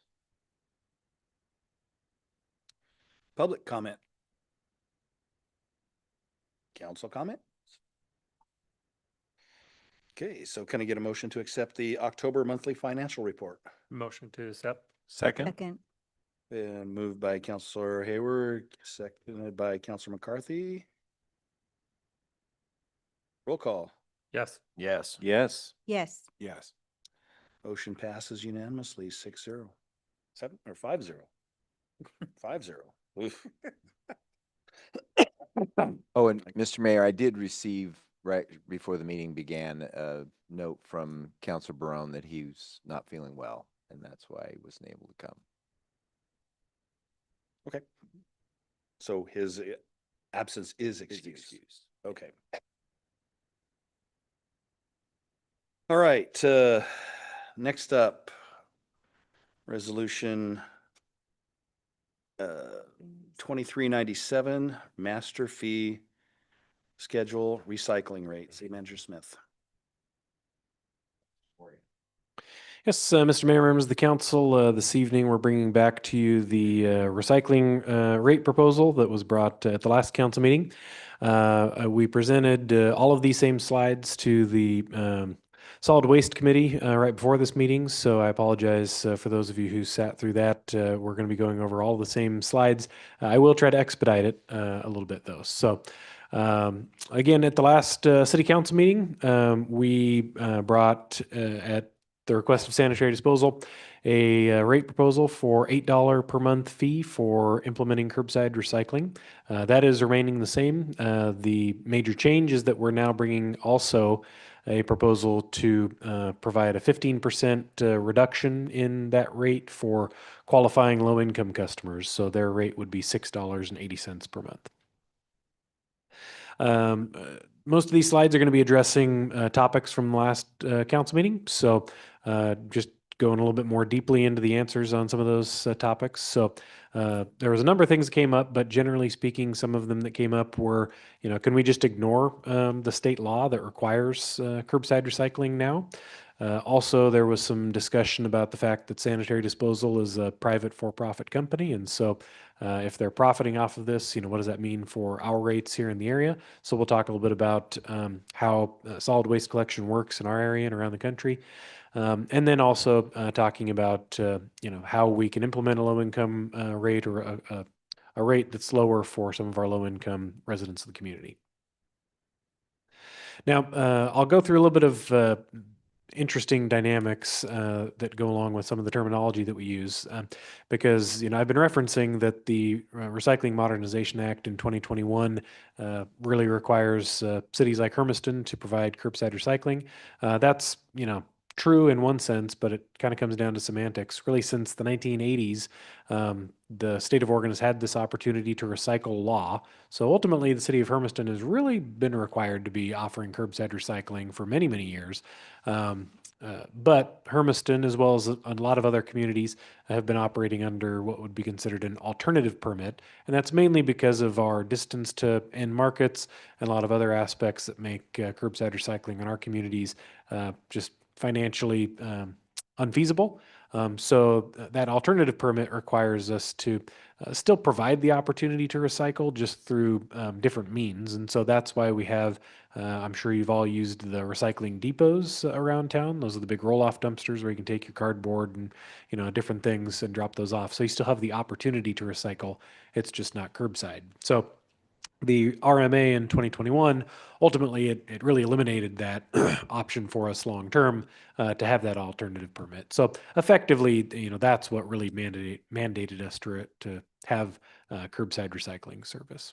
Public comment? Council comment? Okay, so can I get a motion to accept the October monthly financial report?
Motion to accept.
Second.
Second.
Been moved by Councilor Hayward, seconded by Councilor McCarthy. Roll call.
Yes.
Yes.
Yes.
Yes.
Yes.
Motion passes unanimously, 6-0. 5-0. 5-0. Oof.
Oh, and Mr. Mayor, I did receive right before the meeting began a note from Councilor Barone that he was not feeling well, and that's why he wasn't able to come.
Okay. So his absence is excused. Okay. All right, next up, resolution 2397, master fee schedule recycling rate. City Manager Smith.
Yes, Mr. Mayor, members of the council, this evening we're bringing back to you the recycling rate proposal that was brought at the last council meeting. We presented all of these same slides to the Solid Waste Committee right before this meeting, so I apologize for those of you who sat through that. We're going to be going over all the same slides. I will try to expedite it a little bit, though. So. Again, at the last city council meeting, we brought at the request of sanitary disposal, a rate proposal for $8 per month fee for implementing curbside recycling. That is remaining the same. The major change is that we're now bringing also a proposal to provide a 15% reduction in that rate for qualifying low-income customers. So their rate would be $6.80 per month. Most of these slides are going to be addressing topics from the last council meeting. So just going a little bit more deeply into the answers on some of those topics. So there was a number of things that came up, but generally speaking, some of them that came up were, can we just ignore the state law that requires curbside recycling now? Also, there was some discussion about the fact that sanitary disposal is a private for-profit company. And so if they're profiting off of this, what does that mean for our rates here in the area? So we'll talk a little bit about how solid waste collection works in our area and around the country. And then also talking about, how we can implement a low-income rate or a rate that's lower for some of our low-income residents of the community. Now, I'll go through a little bit of interesting dynamics that go along with some of the terminology that we use, because I've been referencing that the Recycling Modernization Act in 2021 really requires cities like Hermiston to provide curbside recycling. That's true in one sense, but it kind of comes down to semantics. Really, since the 1980s, the state of Oregon has had this opportunity to recycle law. So ultimately, the city of Hermiston has really been required to be offering curbside recycling for many, many years. But Hermiston, as well as a lot of other communities, have been operating under what would be considered an alternative permit. And that's mainly because of our distance to end markets and a lot of other aspects that make curbside recycling in our communities just financially unfeasible. So that alternative permit requires us to still provide the opportunity to recycle just through different means. And so that's why we have, I'm sure you've all used the recycling depots around town. Those are the big roll-off dumpsters where you can take your cardboard and, different things and drop those off. So you still have the opportunity to recycle. It's just not curbside. So the RMA in 2021, ultimately, it really eliminated that option for us long term to have that alternative permit. So effectively, that's what really mandated us to have curbside recycling service.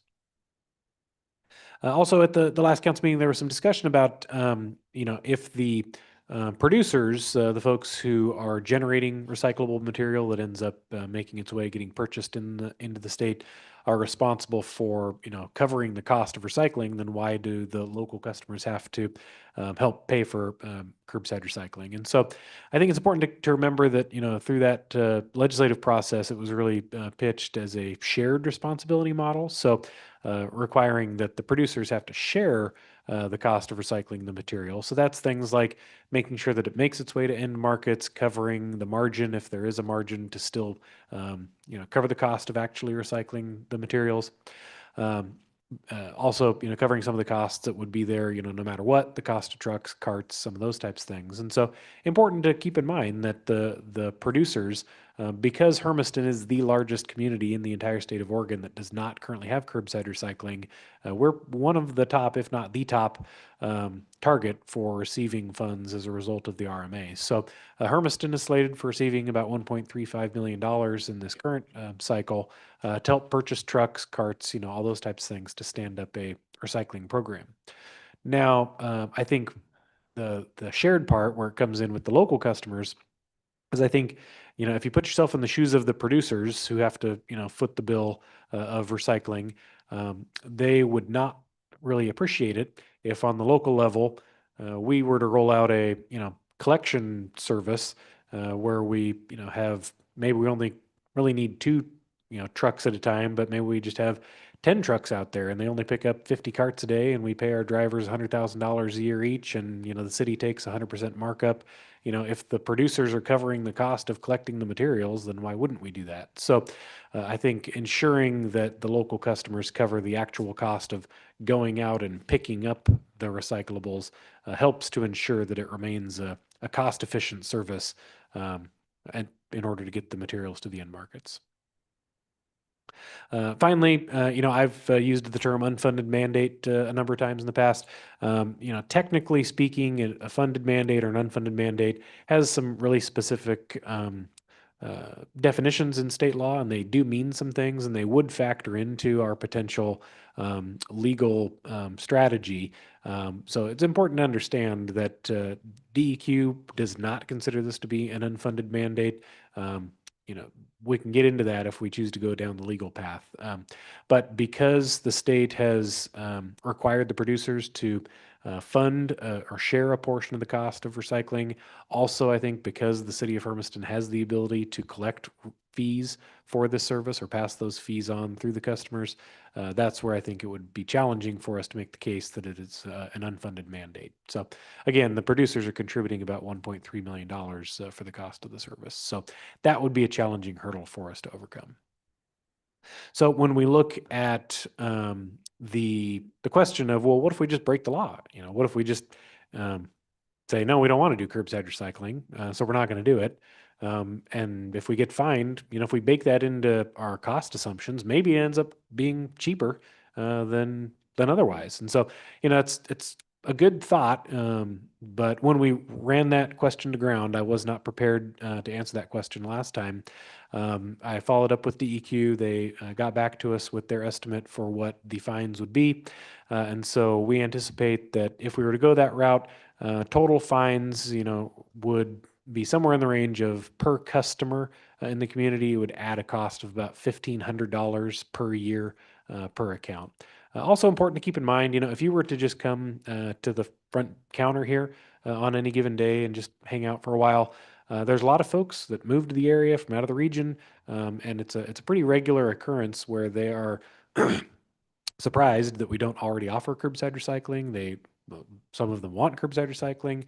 Also, at the last council meeting, there was some discussion about, if the producers, the folks who are generating recyclable material that ends up making its way, getting purchased into the state, are responsible for covering the cost of recycling, then why do the local customers have to help pay for curbside recycling? And so I think it's important to remember that through that legislative process, it was really pitched as a shared responsibility model. So requiring that the producers have to share the cost of recycling the material. So that's things like making sure that it makes its way to end markets, covering the margin if there is a margin to still, cover the cost of actually recycling the materials. Also, covering some of the costs that would be there, no matter what, the cost of trucks, carts, some of those types of things. And so important to keep in mind that the producers, because Hermiston is the largest community in the entire state of Oregon that does not currently have curbside recycling, we're one of the top, if not the top, target for receiving funds as a result of the RMA. So Hermiston is slated for receiving about $1.35 million in this current cycle to help purchase trucks, carts, all those types of things to stand up a recycling program. Now, I think the shared part where it comes in with the local customers Because I think, if you put yourself in the shoes of the producers who have to, foot the bill of recycling, they would not really appreciate it if on the local level, we were to roll out a, collection service where we, have, maybe we only really need two, trucks at a time, but maybe we just have 10 trucks out there and they only pick up 50 carts a day and we pay our drivers $100,000 a year each and, the city takes 100% markup. If the producers are covering the cost of collecting the materials, then why wouldn't we do that? So I think ensuring that the local customers cover the actual cost of going out and picking up the recyclables helps to ensure that it remains a cost-efficient service and in order to get the materials to the end markets. Finally, I've used the term unfunded mandate a number of times in the past. Technically speaking, a funded mandate or an unfunded mandate has some really specific definitions in state law, and they do mean some things, and they would factor into our potential legal strategy. So it's important to understand that DEQ does not consider this to be an unfunded mandate. We can get into that if we choose to go down the legal path. But because the state has required the producers to fund or share a portion of the cost of recycling, also I think because the city of Hermiston has the ability to collect fees for this service or pass those fees on through the customers, that's where I think it would be challenging for us to make the case that it is an unfunded mandate. So again, the producers are contributing about $1.3 million for the cost of the service. So that would be a challenging hurdle for us to overcome. So when we look at the question of, well, what if we just break the law? What if we just say, no, we don't want to do curbside recycling, so we're not going to do it. And if we get fined, if we bake that into our cost assumptions, maybe it ends up being cheaper than otherwise. And so, it's a good thought. But when we ran that question to ground, I was not prepared to answer that question last time. I followed up with DEQ. They got back to us with their estimate for what the fines would be. And so we anticipate that if we were to go that route, total fines, would be somewhere in the range of per customer in the community. It would add a cost of about $1,500 per year per account. Also important to keep in mind, if you were to just come to the front counter here on any given day and just hang out for a while, there's a lot of folks that move to the area from out of the region, and it's a pretty regular occurrence where they are surprised that we don't already offer curbside recycling. Some of them want curbside recycling.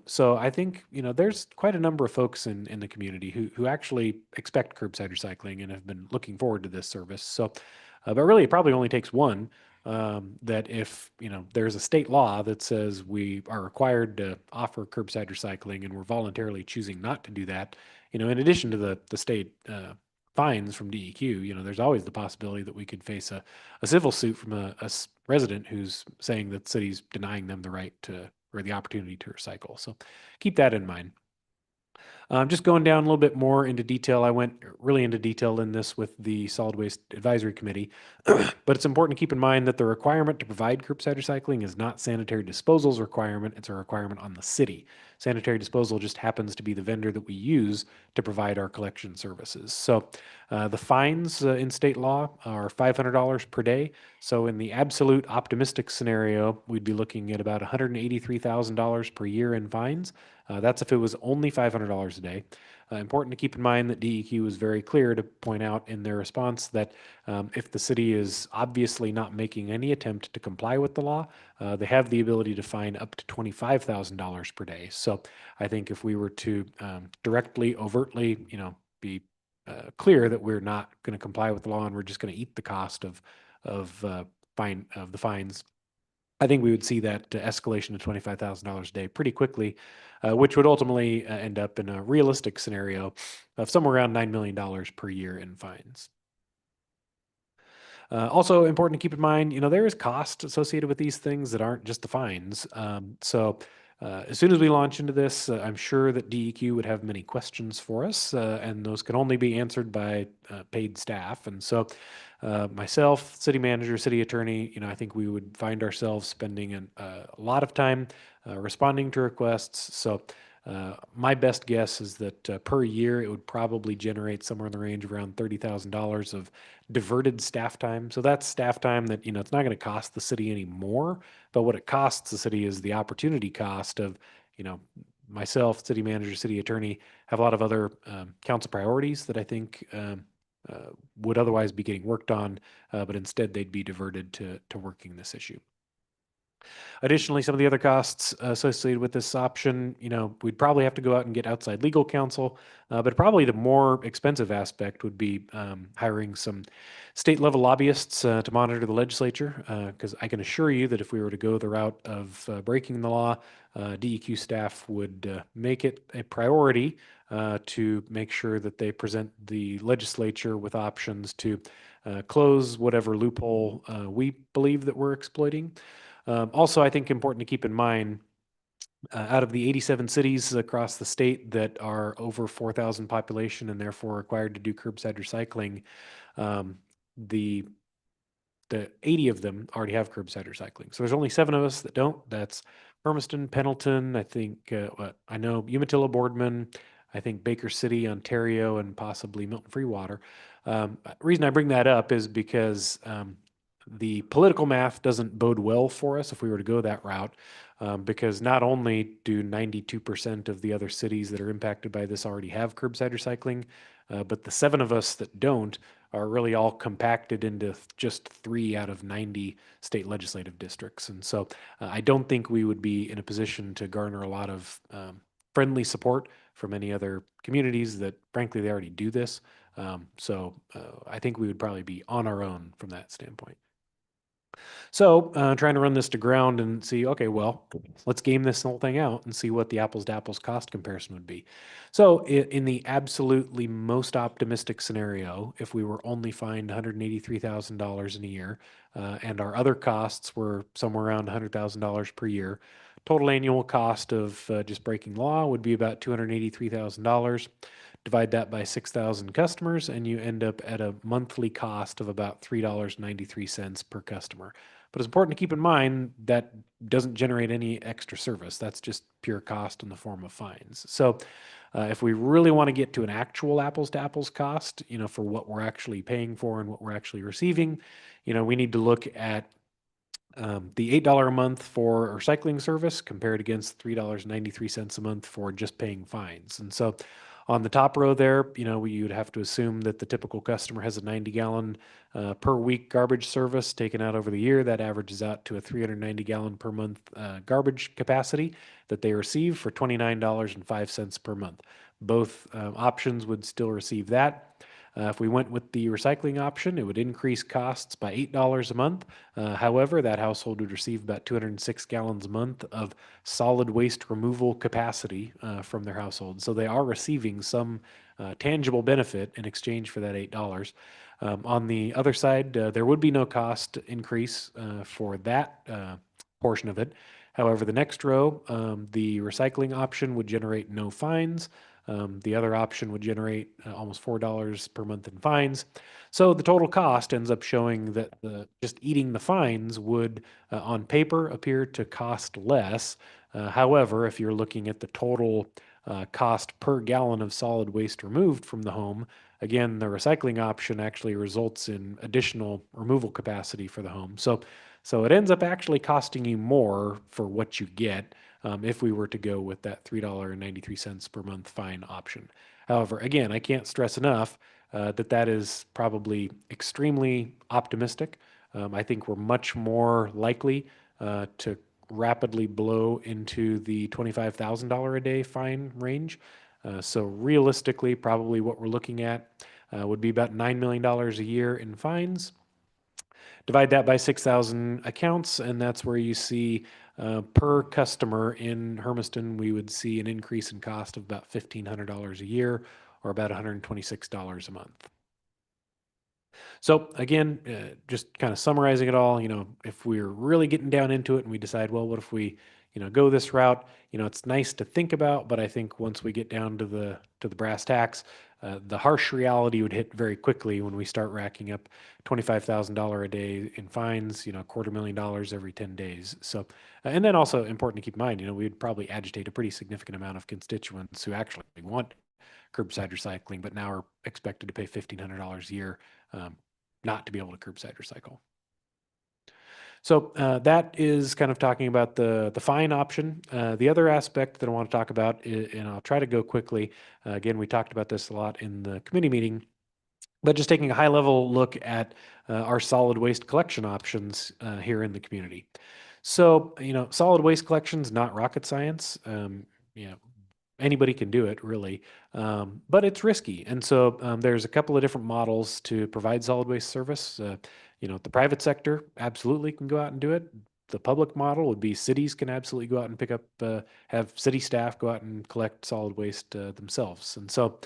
So I think, there's quite a number of folks in the community who actually expect curbside recycling and have been looking forward to this service. So, but really it probably only takes one, that if, there's a state law that says we are required to offer curbside recycling and we're voluntarily choosing not to do that, in addition to the state, fines from DEQ, there's always the possibility that we could face a civil suit from a resident who's saying that the city's denying them the right to, or the opportunity to recycle. So keep that in mind. Just going down a little bit more into detail, I went really into detail in this with the Solid Waste Advisory Committee, but it's important to keep in mind that the requirement to provide curbside recycling is not sanitary disposal's requirement, it's a requirement on the city. Sanitary disposal just happens to be the vendor that we use to provide our collection services. So the fines in state law are $500 per day. So in the absolute optimistic scenario, we'd be looking at about $183,000 per year in fines. That's if it was only $500 a day. Important to keep in mind that DEQ was very clear to point out in their response that if the city is obviously not making any attempt to comply with the law, they have the ability to fine up to $25,000 per day. So I think if we were to directly, overtly, be clear that we're not going to comply with the law and we're just going to eat the cost of the fines, I think we would see that escalation to $25,000 a day pretty quickly, which would ultimately end up in a realistic scenario of somewhere around $9 million per year in fines. Also important to keep in mind, there is cost associated with these things that aren't just the fines. So as soon as we launch into this, I'm sure that DEQ would have many questions for us, and those can only be answered by paid staff. And so myself, city manager, city attorney, I think we would find ourselves spending a lot of time responding to requests. So My best guess is that per year, it would probably generate somewhere in the range of around $30,000 of diverted staff time. So that's staff time that, it's not going to cost the city any more, but what it costs the city is the opportunity cost of, myself, city manager, city attorney, have a lot of other council priorities that I think would otherwise be getting worked on, but instead they'd be diverted to working this issue. Additionally, some of the other costs associated with this option, we'd probably have to go out and get outside legal counsel, but probably the more expensive aspect would be hiring some state level lobbyists to monitor the legislature, because I can assure you that if we were to go the route of breaking the law, DEQ staff would make it a priority to make sure that they present the legislature with options to close whatever loophole we believe that we're exploiting. Also, I think important to keep in mind, out of the 87 cities across the state that are over 4,000 population and therefore required to do curbside recycling, the 80 of them already have curbside recycling. So there's only 7 of us that don't. That's Hermiston, Pendleton, I think, I know Umatilla, Boardman, I think Baker City, Ontario, and possibly Milton Free Water. Reason I bring that up is because the political math doesn't bode well for us if we were to go that route, because not only do 92% of the other cities that are impacted by this already have curbside recycling, but the 7 of us that don't are really all compacted into just 3 out of 90 state legislative districts. And so I don't think we would be in a position to garner a lot of friendly support from any other communities that, frankly, they already do this. So I think we would probably be on our own from that standpoint. So trying to run this to ground and see, okay, well, let's game this whole thing out and see what the apples to apples cost comparison would be. So in the absolutely most optimistic scenario, if we were only fined $183,000 in a year and our other costs were somewhere around $100,000 per year, total annual cost of just breaking law would be about $283,000. Divide that by 6,000 customers, and you end up at a monthly cost of about $3.93 per customer. But it's important to keep in mind that doesn't generate any extra service. That's just pure cost in the form of fines. So if we really want to get to an actual apples to apples cost, for what we're actually paying for and what we're actually receiving, we need to look at the $8 a month for recycling service compared against $3.93 a month for just paying fines. And so on the top row there, you'd have to assume that the typical customer has a 90-gallon per week garbage service taken out over the year. That averages out to a 390-gallon per month garbage capacity that they receive for $29.05 per month. Both options would still receive that. If we went with the recycling option, it would increase costs by $8 a month. However, that household would receive about 206 gallons a month of solid waste removal capacity from their household. So they are receiving some tangible benefit in exchange for that $8. On the other side, there would be no cost increase for that portion of it. However, the next row, the recycling option would generate no fines. The other option would generate almost $4 per month in fines. So the total cost ends up showing that just eating the fines would, on paper, appear to cost less. However, if you're looking at the total cost per gallon of solid waste removed from the home, again, the recycling option actually results in additional removal capacity for the home. So it ends up actually costing you more for what you get if we were to go with that $3.93 per month fine option. However, again, I can't stress enough that is probably extremely optimistic. I think we're much more likely to rapidly blow into the $25,000 a day fine range. So realistically, probably what we're looking at would be about $9 million a year in fines. Divide that by 6,000 accounts, and that's where you see per customer in Hermiston, we would see an increase in cost of about $1,500 a year, or about $126 a month. So again, just kind of summarizing it all, if we're really getting down into it and we decide, well, what if we, go this route? It's nice to think about, but I think once we get down to the brass tacks, The harsh reality would hit very quickly when we start racking up $25,000 a day in fines, $250,000 every 10 days. So, and then also important to keep in mind, we would probably agitate a pretty significant amount of constituents who actually want curbside recycling, but now are expected to pay $1,500 a year not to be able to curbside recycle. So that is kind of talking about the fine option. The other aspect that I want to talk about, and I'll try to go quickly. Again, we talked about this a lot in the committee meeting, but just taking a high level look at our solid waste collection options here in the community. So, solid waste collection is not rocket science. Anybody can do it really, but it's risky. And so there's a couple of different models to provide solid waste service. The private sector absolutely can go out and do it. The public model would be cities can absolutely go out and pick up, have city staff go out and collect solid waste themselves. And so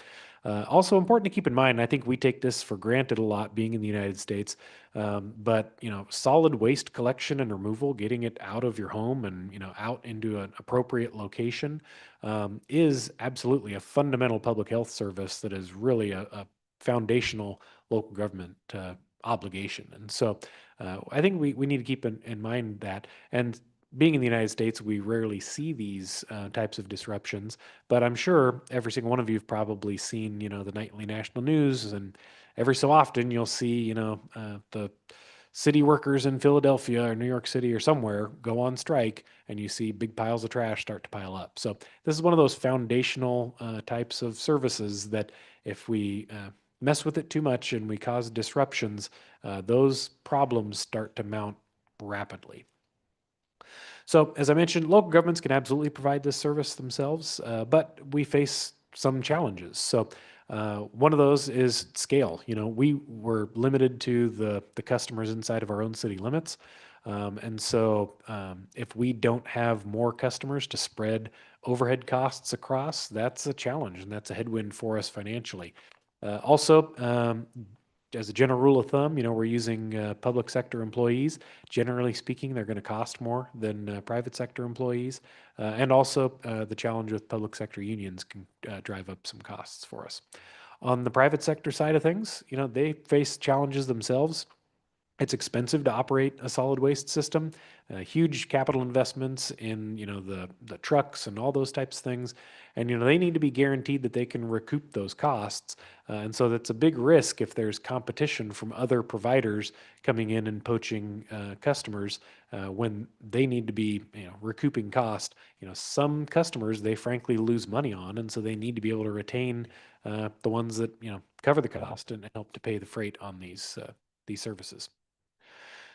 also important to keep in mind, I think we take this for granted a lot being in the United States, but solid waste collection and removal, getting it out of your home and out into an appropriate location is absolutely a fundamental public health service that is really a foundational local government obligation. And so I think we need to keep in mind that. And being in the United States, we rarely see these types of disruptions, but I'm sure every single one of you have probably seen, the nightly national news, and every so often you'll see, the city workers in Philadelphia or New York City or somewhere go on strike, and you see big piles of trash start to pile up. So this is one of those foundational types of services that if we mess with it too much and we cause disruptions, those problems start to mount rapidly. So, as I mentioned, local governments can absolutely provide this service themselves, but we face some challenges. So, one of those is scale. We were limited to the customers inside of our own city limits. And so, if we don't have more customers to spread overhead costs across, that's a challenge and that's a headwind for us financially. Also, as a general rule of thumb, we're using public sector employees. Generally speaking, they're going to cost more than private sector employees. And also, the challenge with public sector unions can drive up some costs for us. On the private sector side of things, they face challenges themselves. It's expensive to operate a solid waste system, huge capital investments in, the trucks and all those types of things. And, they need to be guaranteed that they can recoup those costs. And so that's a big risk if there's competition from other providers coming in and poaching customers when they need to be, recouping cost. Some customers, they frankly lose money on, and so they need to be able to retain the ones that, cover the cost and help to pay the freight on these services.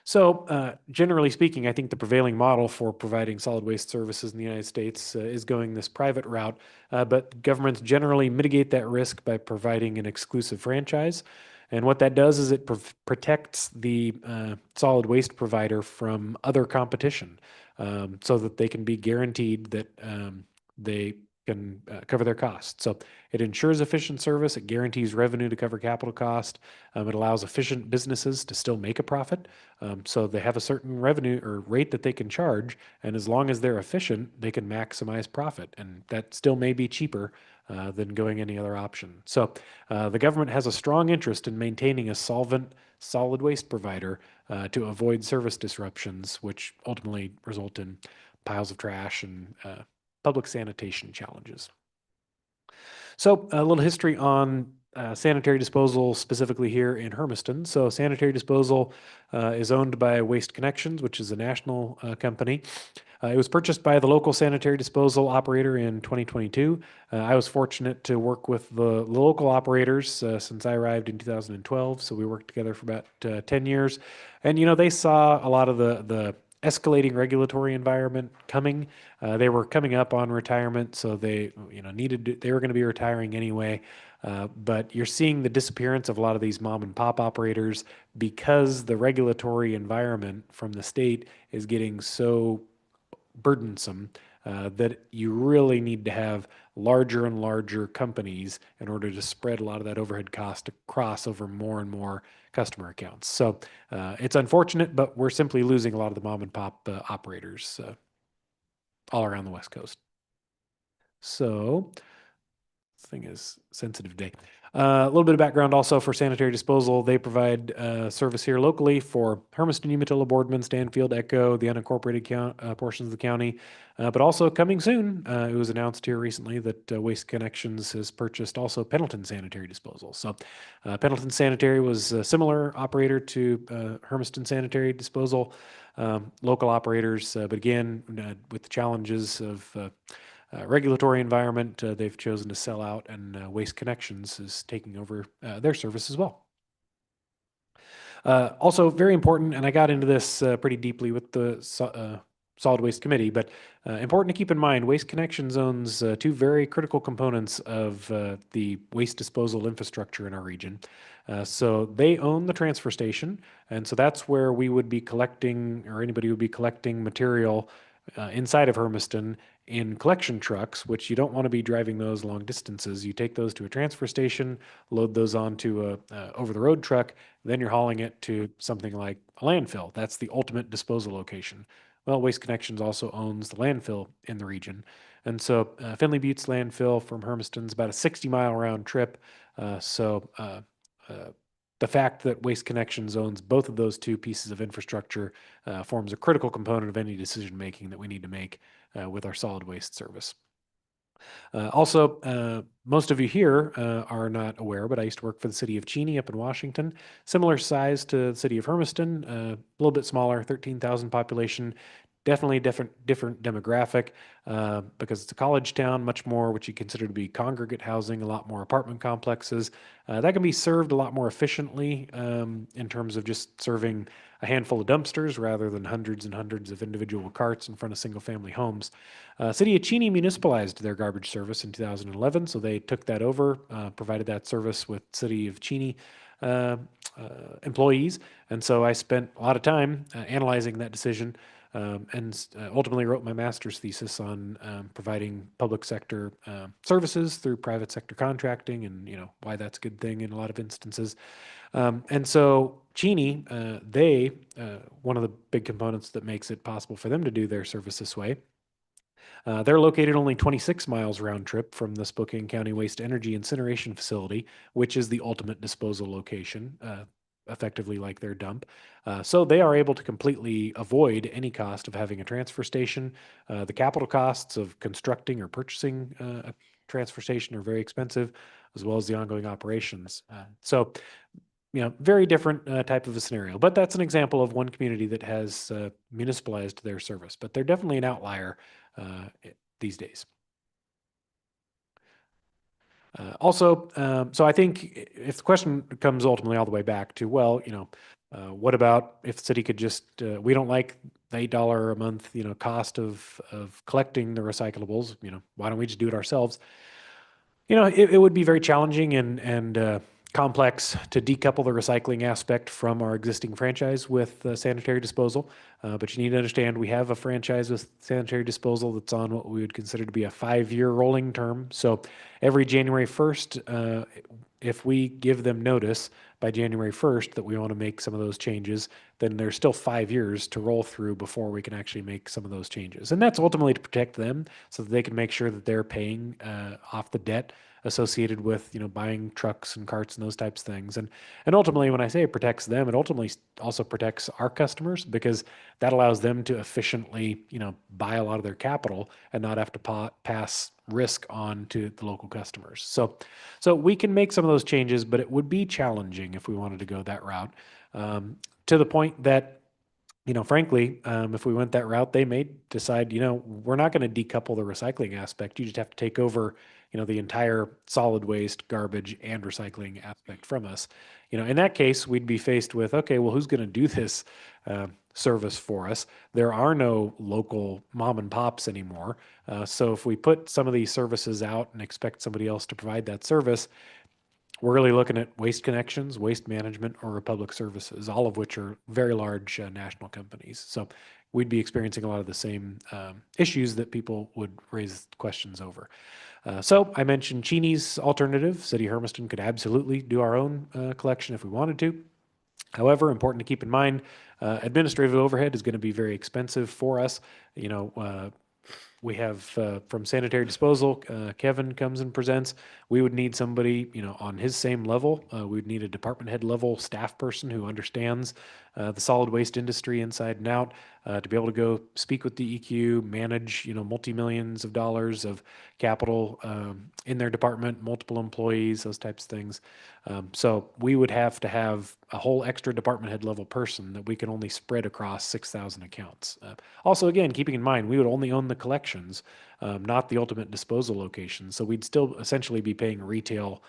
So, generally speaking, I think the prevailing model for providing solid waste services in the United States is going this private route, but governments generally mitigate that risk by providing an exclusive franchise. And what that does is it protects the solid waste provider from other competition so that they can be guaranteed that they can cover their costs. So it ensures efficient service. It guarantees revenue to cover capital cost. It allows efficient businesses to still make a profit. So they have a certain revenue or rate that they can charge. And as long as they're efficient, they can maximize profit. And that still may be cheaper than going any other option. So the government has a strong interest in maintaining a solvent solid waste provider to avoid service disruptions, which ultimately result in piles of trash and public sanitation challenges. So a little history on sanitary disposal, specifically here in Hermiston. So sanitary disposal is owned by Waste Connections, which is a national company. It was purchased by the local sanitary disposal operator in 2022. I was fortunate to work with the local operators since I arrived in 2012. So we worked together for about 10 years. And, they saw a lot of the escalating regulatory environment coming. They were coming up on retirement, so they they were going to be retiring anyway. But you're seeing the disappearance of a lot of these mom and pop operators because the regulatory environment from the state is getting so burdensome that you really need to have larger and larger companies in order to spread a lot of that overhead cost across over more and more customer accounts. So it's unfortunate, but we're simply losing a lot of the mom and pop operators all around the West Coast. So This thing is sensitive today. A little bit of background also for sanitary disposal. They provide service here locally for Hermiston, Umatilla, Boardman, Stanfield, Echo, the unincorporated portions of the county. But also coming soon, it was announced here recently that Waste Connections has purchased also Pendleton Sanitary Disposal. So Pendleton Sanitary was a similar operator to Hermiston Sanitary Disposal, local operators. But again, with the challenges of regulatory environment, they've chosen to sell out, and Waste Connections is taking over their service as well. Also very important, and I got into this pretty deeply with the Solid Waste Committee, but important to keep in mind, Waste Connections owns two very critical components of the waste disposal infrastructure in our region. So they own the transfer station, and so that's where we would be collecting, or anybody would be collecting material inside of Hermiston in collection trucks, which you don't want to be driving those long distances. You take those to a transfer station, load those onto a over-the-road truck, then you're hauling it to something like a landfill. That's the ultimate disposal location. Well, Waste Connections also owns the landfill in the region. And so Finley Butte's landfill from Hermiston is about a 60-mile round trip. The fact that Waste Connections owns both of those two pieces of infrastructure forms a critical component of any decision making that we need to make with our solid waste service. Also, most of you here are not aware, but I used to work for the city of Cheney up in Washington. Similar size to the city of Hermiston, a little bit smaller, 13,000 population. Definitely different demographic because it's a college town, much more what you consider to be congregate housing, a lot more apartment complexes. That can be served a lot more efficiently in terms of just serving a handful of dumpsters rather than hundreds and hundreds of individual carts in front of single-family homes. City of Cheney municipalized their garbage service in 2011, so they took that over, provided that service with City of Cheney employees. And so I spent a lot of time analyzing that decision and ultimately wrote my master's thesis on providing public sector services through private sector contracting, and why that's a good thing in a lot of instances. And so Cheney, one of the big components that makes it possible for them to do their service this way, they're located only 26 miles round trip from the Spokane County Waste Energy Incineration Facility, which is the ultimate disposal location, effectively like their dump. So they are able to completely avoid any cost of having a transfer station. The capital costs of constructing or purchasing a transfer station are very expensive, as well as the ongoing operations. So very different type of a scenario. But that's an example of one community that has municipalized their service. But they're definitely an outlier these days. So I think if the question comes ultimately all the way back to, well, what about if the city could just, we don't like the $8 a month, cost of collecting the recyclables, why don't we just do it ourselves? It would be very challenging and complex to decouple the recycling aspect from our existing franchise with sanitary disposal. But you need to understand we have a franchise with sanitary disposal that's on what we would consider to be a 5-year rolling term. So every January 1st, if we give them notice by January 1st that we want to make some of those changes, then there's still 5 years to roll through before we can actually make some of those changes. And that's ultimately to protect them so that they can make sure that they're paying off the debt associated with buying trucks and carts and those types of things. And ultimately, when I say it protects them, it ultimately also protects our customers, because that allows them to efficiently buy a lot of their capital and not have to pass risk on to the local customers. So we can make some of those changes, but it would be challenging if we wanted to go that route, to the point that frankly, if we went that route, they may decide, we're not going to decouple the recycling aspect. You just have to take over, the entire solid waste, garbage, and recycling aspect from us. In that case, we'd be faced with, okay, well, who's going to do this service for us? There are no local mom and pops anymore. So if we put some of these services out and expect somebody else to provide that service, we're really looking at Waste Connections, Waste Management, or Republic Services, all of which are very large national companies. So we'd be experiencing a lot of the same issues that people would raise questions over. So I mentioned Cheney's alternative. City of Hermiston could absolutely do our own collection if we wanted to. However, important to keep in mind, administrative overhead is going to be very expensive for us. we have from sanitary disposal, Kevin comes and presents. We would need somebody, on his same level. We would need a department head level staff person who understands the solid waste industry inside and out, to be able to go speak with DEQ, manage, multi-millions of dollars of capital in their department, multiple employees, those types of things. So we would have to have a whole extra department head level person that we can only spread across 6,000 accounts. Also, again, keeping in mind, we would only own the collections, not the ultimate disposal location. So we'd still essentially be paying retail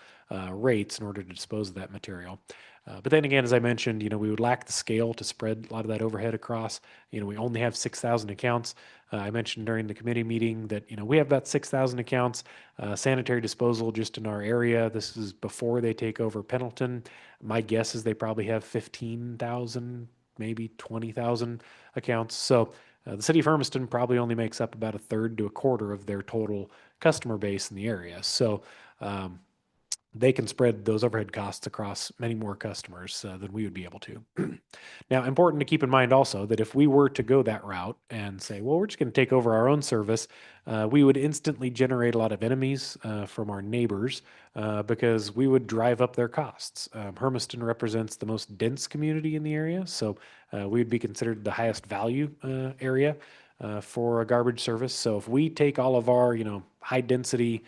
rates in order to dispose of that material. But then again, as I mentioned, we would lack the scale to spread a lot of that overhead across. We only have 6,000 accounts. I mentioned during the committee meeting that, we have about 6,000 accounts, sanitary disposal just in our area. This is before they take over Pendleton. My guess is they probably have 15,000, maybe 20,000 accounts. So the city of Hermiston probably only makes up about a third to a quarter of their total customer base in the area. So, they can spread those overhead costs across many more customers than we would be able to. Now, important to keep in mind also that if we were to go that route and say, well, we're just going to take over our own service, we would instantly generate a lot of enemies from our neighbors because we would drive up their costs. Hermiston represents the most dense community in the area, so we would be considered the highest value area for a garbage service. So if we take all of our, high density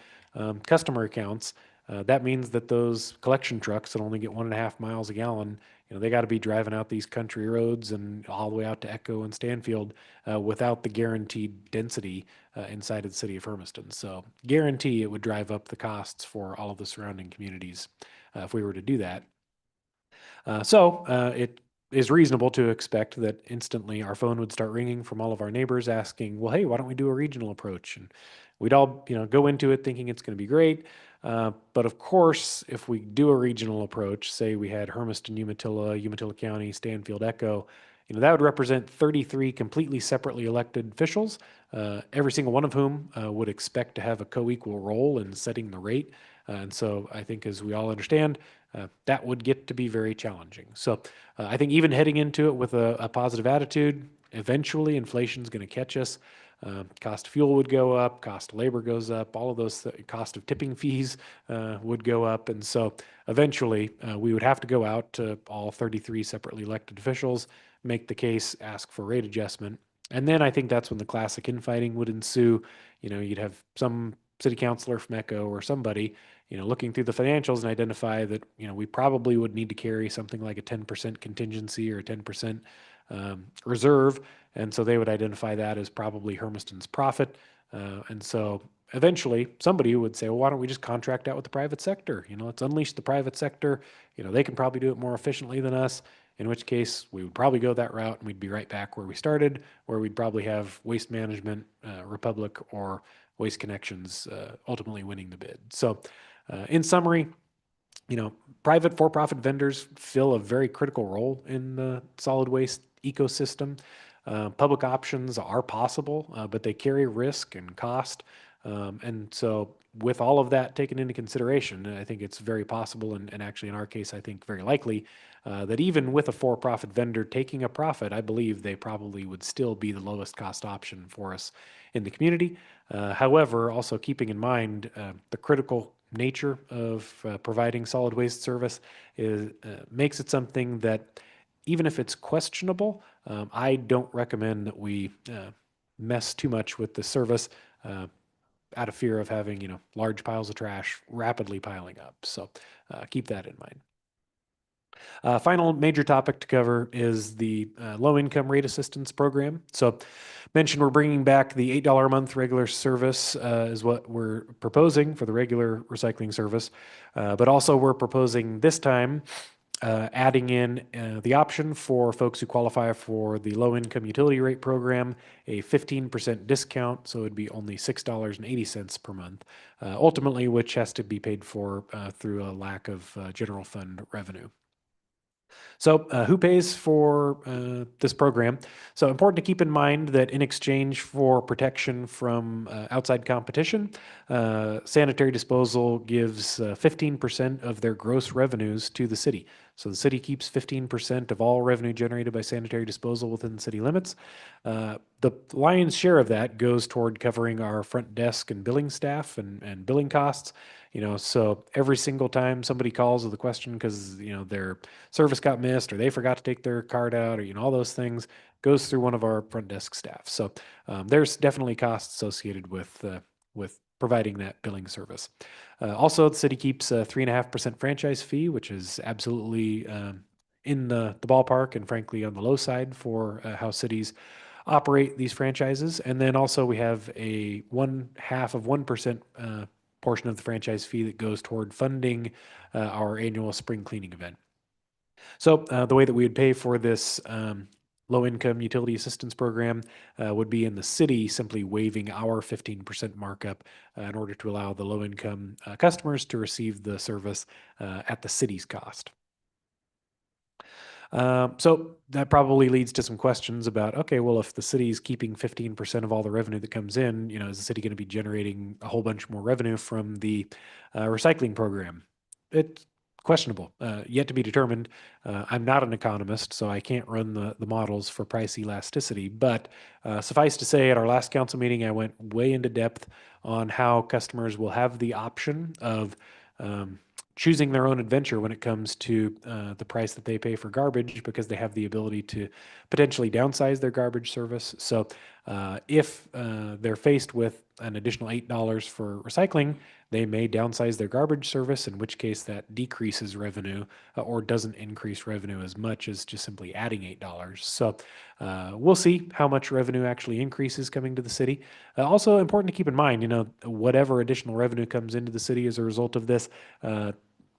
customer accounts, that means that those collection trucks that only get 1.5 miles a gallon, they got to be driving out these country roads and all the way out to Echo and Stanfield without the guaranteed density inside of the city of Hermiston. So guarantee it would drive up the costs for all of the surrounding communities if we were to do that. So it is reasonable to expect that instantly our phone would start ringing from all of our neighbors asking, well, hey, why don't we do a regional approach? And we'd all, go into it thinking it's going to be great. But of course, if we do a regional approach, say we had Hermiston, Umatilla County, Stanfield, Echo, that would represent 33 completely separately elected officials, every single one of whom would expect to have a co-equal role in setting the rate. And so I think, as we all understand, that would get to be very challenging. So I think even heading into it with a positive attitude, eventually inflation's going to catch us. Cost of fuel would go up, cost of labor goes up, all of those cost of tipping fees would go up. And so eventually we would have to go out to all 33 separately elected officials, make the case, ask for rate adjustment. And then I think that's when the classic infighting would ensue. You'd have some city councilor from Echo or somebody, looking through the financials and identify that, we probably would need to carry something like a 10% contingency or a 10% reserve. And so they would identify that as probably Hermiston's profit. And so eventually somebody would say, well, why don't we just contract out with the private sector? Let's unleash the private sector. They can probably do it more efficiently than us, in which case we would probably go that route and we'd be right back where we started, where we'd probably have Waste Management, Republic, or Waste Connections ultimately winning the bid. So in summary, private for-profit vendors fill a very critical role in the solid waste ecosystem. Public options are possible, but they carry risk and cost. And so with all of that taken into consideration, I think it's very possible, and actually in our case, I think very likely, that even with a for-profit vendor taking a profit, I believe they probably would still be the lowest cost option for us in the community. However, also keeping in mind the critical nature of providing solid waste service makes it something that, even if it's questionable, I don't recommend that we mess too much with the service out of fear of having, large piles of trash rapidly piling up. So keep that in mind. Final major topic to cover is the low-income rate assistance program. So mentioned we're bringing back the $8 a month regular service is what we're proposing for the regular recycling service. But also we're proposing this time adding in the option for folks who qualify for the low-income utility rate program, a 15% discount, so it'd be only $6.80 per month, ultimately, which has to be paid for through a lack of general fund revenue. So who pays for this program? So important to keep in mind that in exchange for protection from outside competition, sanitary disposal gives 15% of their gross revenues to the city. So the city keeps 15% of all revenue generated by sanitary disposal within city limits. The The lion's share of that goes toward covering our front desk and billing staff and billing costs. So every single time somebody calls with a question because, their service got missed or they forgot to take their card out or, all those things goes through one of our front desk staff. So there's definitely costs associated with providing that billing service. Also, the city keeps a 3.5% franchise fee, which is absolutely in the ballpark and frankly on the low side for how cities operate these franchises. And then also we have a 0.5% portion of the franchise fee that goes toward funding our annual spring cleaning event. So the way that we would pay for this low-income utility assistance program would be in the city simply waiving our 15% markup in order to allow the low-income customers to receive the service at the city's cost. So that probably leads to some questions about, okay, well, if the city is keeping 15% of all the revenue that comes in, is the city going to be generating a whole bunch more revenue from the recycling program? It's questionable, yet to be determined. I'm not an economist, so I can't run the models for price elasticity, but suffice to say, at our last council meeting, I went way into depth on how customers will have the option of choosing their own adventure when it comes to the price that they pay for garbage because they have the ability to potentially downsize their garbage service. So if they're faced with an additional $8 for recycling, they may downsize their garbage service, in which case that decreases revenue or doesn't increase revenue as much as just simply adding $8. So we'll see how much revenue actually increases coming to the city. Also important to keep in mind, whatever additional revenue comes into the city as a result of this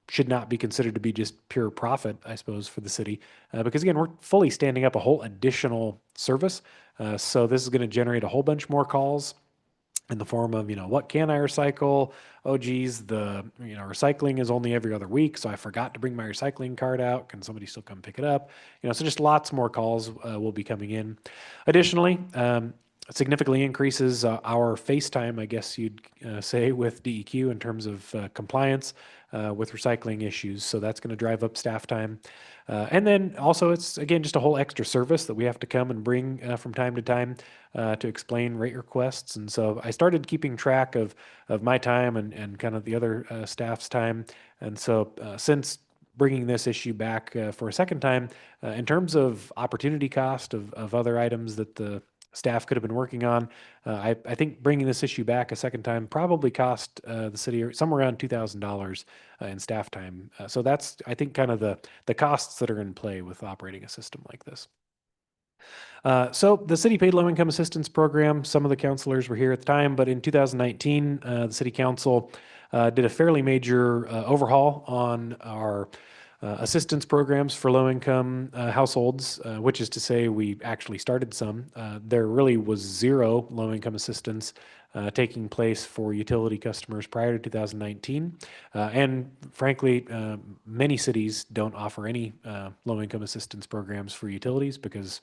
should not be considered to be just pure profit, I suppose, for the city. Because again, we're fully standing up a whole additional service. So this is going to generate a whole bunch more calls in the form of, what can I recycle? Oh, geez, the, recycling is only every other week, so I forgot to bring my recycling card out. Can somebody still come pick it up? So just lots more calls will be coming in. Additionally, significantly increases our face time, I guess you'd say, with DEQ in terms of compliance with recycling issues. So that's going to drive up staff time. And then also it's, again, just a whole extra service that we have to come and bring from time to time to explain rate requests. And so I started keeping track of my time and kind of the other staff's time. And so since bringing this issue back for a second time, in terms of opportunity cost of other items that the staff could have been working on. I think bringing this issue back a second time probably cost the city somewhere around $2,000 in staff time. So that's, I think, kind of the costs that are in play with operating a system like this. So the city paid low income assistance program, some of the councilors were here at the time, but in 2019, the city council did a fairly major overhaul on our assistance programs for low-income households, which is to say we actually started some. There really was zero low-income assistance taking place for utility customers prior to 2019. And frankly, many cities don't offer any low-income assistance programs for utilities because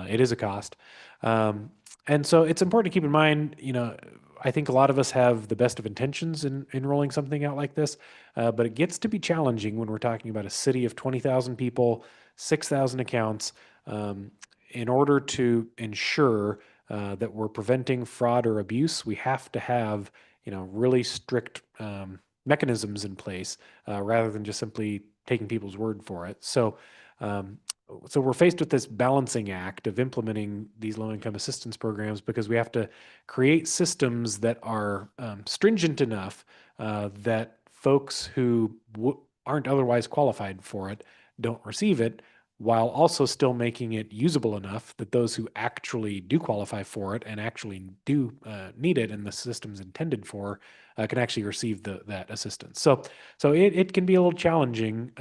it is a cost. And so it's important to keep in mind, I think a lot of us have the best of intentions in rolling something out like this, but it gets to be challenging when we're talking about a city of 20,000 people, 6,000 accounts. In order to ensure that we're preventing fraud or abuse, we have to have, really strict mechanisms in place rather than just simply taking people's word for it. So we're faced with this balancing act of implementing these low-income assistance programs because we have to create systems that are stringent enough that folks who aren't otherwise qualified for it don't receive it, while also still making it usable enough that those who actually do qualify for it and actually do need it and the system's intended for can actually receive that assistance. So it can be a little challenging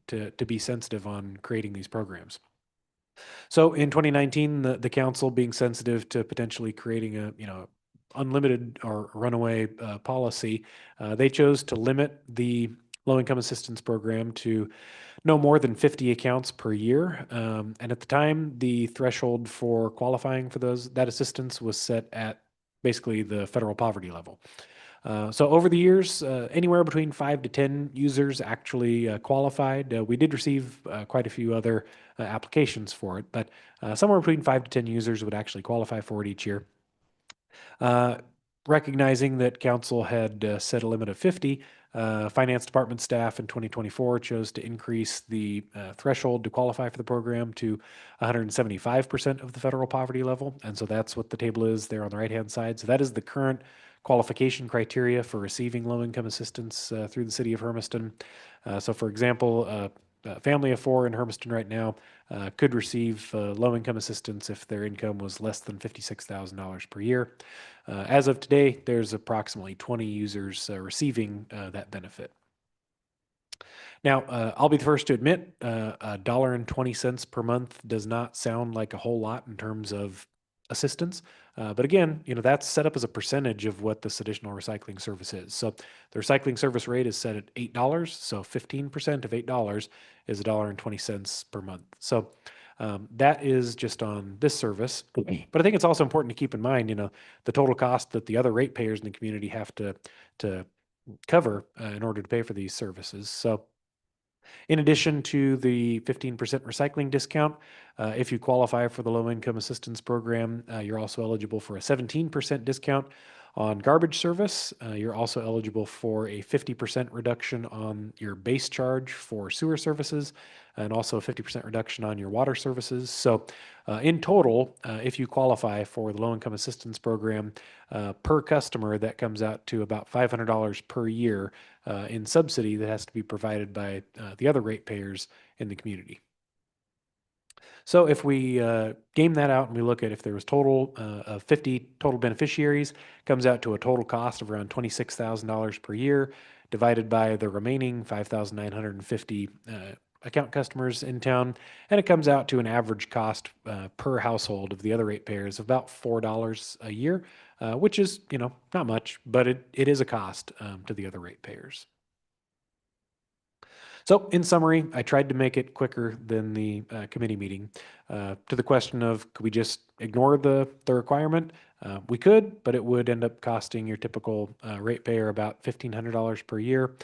to be sensitive on creating these programs. So in 2019, the council, being sensitive to potentially creating a unlimited or runaway policy, they chose to limit the low-income assistance program to no more than 50 accounts per year. And at the time, the threshold for qualifying for that assistance was set at basically the federal poverty level. So over the years, anywhere between 5 to 10 users actually qualified. We did receive quite a few other applications for it, but somewhere between 5 to 10 users would actually qualify for it each year. Recognizing that council had set a limit of 50, finance department staff in 2024 chose to increase the threshold to qualify for the program to 175% of the federal poverty level. And so that's what the table is there on the right-hand side. So that is the current qualification criteria for receiving low-income assistance through the city of Hermiston. So for example, a family of 4 in Hermiston right now could receive low-income assistance if their income was less than $56,000 per year. As of today, there's approximately 20 users receiving that benefit. Now, I'll be the first to admit, $1.20 per month does not sound like a whole lot in terms of assistance. But again, that's set up as a percentage of what this additional recycling service is. So the recycling service rate is set at $8. So 15% of $8 is $1.20 per month. So that is just on this service. But I think it's also important to keep in mind, the total cost that the other ratepayers in the community have to cover in order to pay for these services. So in addition to the 15% recycling discount, if you qualify for the low income assistance program, you're also eligible for a 17% discount on garbage service. You're also eligible for a 50% reduction on your base charge for sewer services, and also a 50% reduction on your water services. So in total, if you qualify for the low income assistance program, per customer, that comes out to about $500 per year in subsidy that has to be provided by the other ratepayers in the community. So if we game that out and we look at if there was total of 50 total beneficiaries, comes out to a total cost of around $26,000 per year, divided by the remaining 5,950 account customers in town, and it comes out to an average cost per household of the other ratepayers of about $4 a year, which is, not much, but it is a cost to the other ratepayers. So in summary, I tried to make it quicker than the committee meeting. To the question of, could we just ignore the requirement? We could, but it would end up costing your typical ratepayer about $1,500 per year.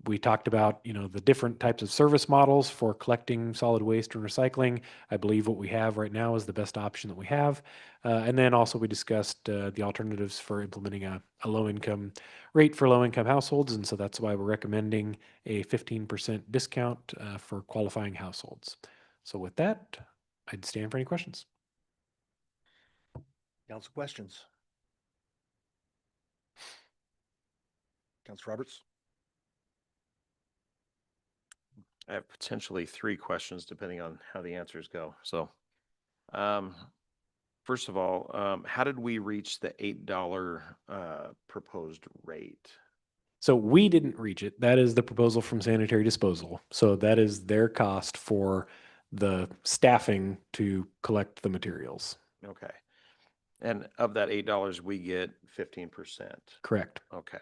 We talked about, the different types of service models for collecting solid waste and recycling. I believe what we have right now is the best option that we have. And then also we discussed the alternatives for implementing a low-income rate for low-income households. And so that's why we're recommending a 15% discount for qualifying households. So with that, I'd stand for any questions.
Council questions? Council Roberts?
I have potentially 3 questions depending on how the answers go. So, first of all, how did we reach the $8 proposed rate?
So we didn't reach it. That is the proposal from sanitary disposal. So that is their cost for the staffing to collect the materials.
Okay. And of that $8, we get 15%.
Correct.
Okay.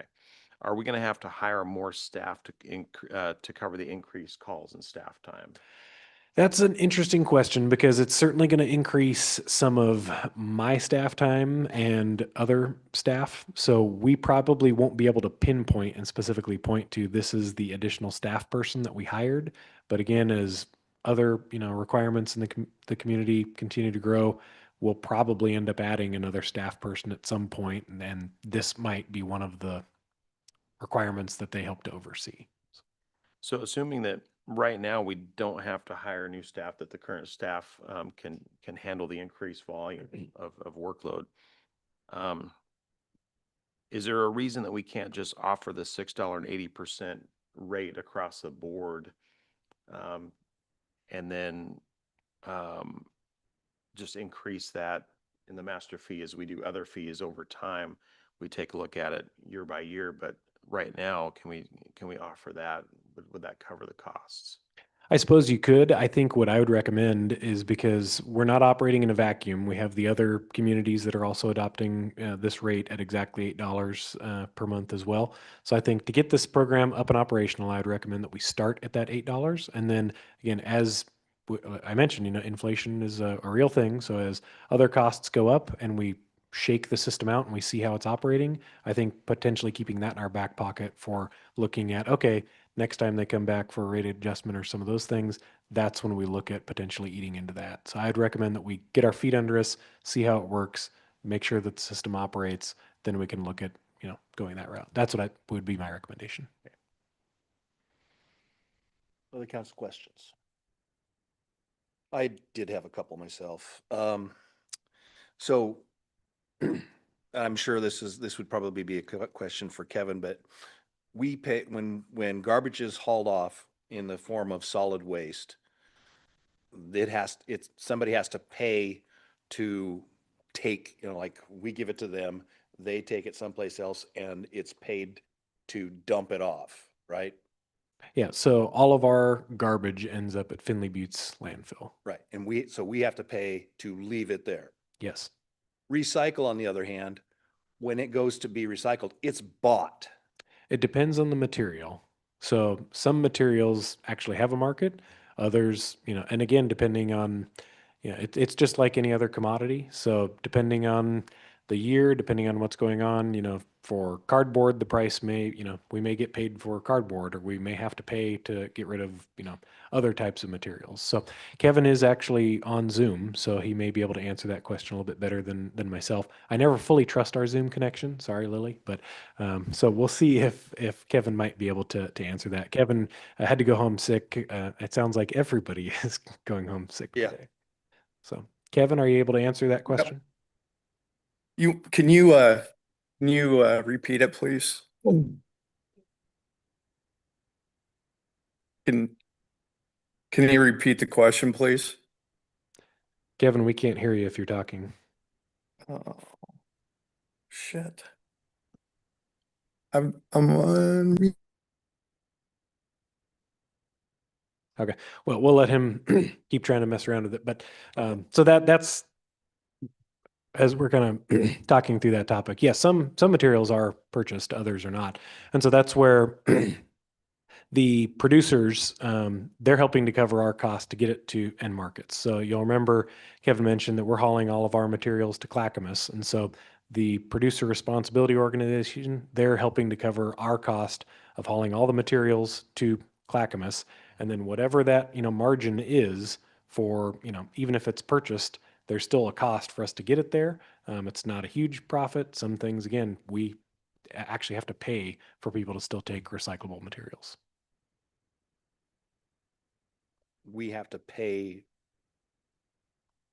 Are we going to have to hire more staff to cover the increased calls and staff time?
That's an interesting question because it's certainly going to increase some of my staff time and other staff. So we probably won't be able to pinpoint and specifically point to this is the additional staff person that we hired. But again, as other requirements in the community continue to grow, we'll probably end up adding another staff person at some point, and this might be one of the requirements that they help to oversee.
So assuming that right now we don't have to hire new staff, that the current staff can handle the increased volume of workload, is there a reason that we can't just offer the $6.80 rate across the board, and then just increase that in the master fee as we do other fees over time? We take a look at it year by year, but right now, can we offer that? Would that cover the costs?
I suppose you could. I think what I would recommend is, because we're not operating in a vacuum, we have the other communities that are also adopting this rate at exactly $8 per month as well. So I think to get this program up and operational, I would recommend that we start at that $8. And then again, as I mentioned, inflation is a real thing. So as other costs go up and we shake the system out and we see how it's operating, I think potentially keeping that in our back pocket for looking at, okay, next time they come back for a rate adjustment or some of those things, that's when we look at potentially eating into that. So I'd recommend that we get our feet under us, see how it works, make sure that the system operates, then we can look at, going that route. That's what would be my recommendation.
Other council questions? I did have a couple myself. So I'm sure this would probably be a question for Kevin, but we pay, when garbage is hauled off in the form of solid waste, somebody has to pay to take, like we give it to them, they take it someplace else and it's paid to dump it off, right?
Yeah, so all of our garbage ends up at Finley Butte's landfill.
Right. And we have to pay to leave it there.
Yes.
Recycle, on the other hand, when it goes to be recycled, it's bought.
It depends on the material. So some materials actually have a market, others, and again, depending on, it's just like any other commodity. So depending on the year, depending on what's going on, for cardboard, the price may, we may get paid for cardboard, or we may have to pay to get rid of, other types of materials. So Kevin is actually on Zoom, so he may be able to answer that question a little bit better than myself. I never fully trust our Zoom connection. Sorry, Lily, but so we'll see if Kevin might be able to answer that. Kevin had to go home sick. It sounds like everybody is going home sick today. So Kevin, are you able to answer that question?
Can you repeat it, please? Can you repeat the question, please?
Kevin, we can't hear you if you're talking.
Oh, shit. I'm on.
Okay. Well, we'll let him keep trying to mess around with it. But so that's as we're kind of talking through that topic. Yes, some materials are purchased, others are not. And so that's where the producers, they're helping to cover our cost to get it to end markets. So you'll remember Kevin mentioned that we're hauling all of our materials to Clackamas. And so the producer responsibility organization, they're helping to cover our cost of hauling all the materials to Clackamas. And then whatever that, margin is for, even if it's purchased, there's still a cost for us to get it there. It's not a huge profit. Some things, again, we actually have to pay for people to still take recyclable materials.
We have to pay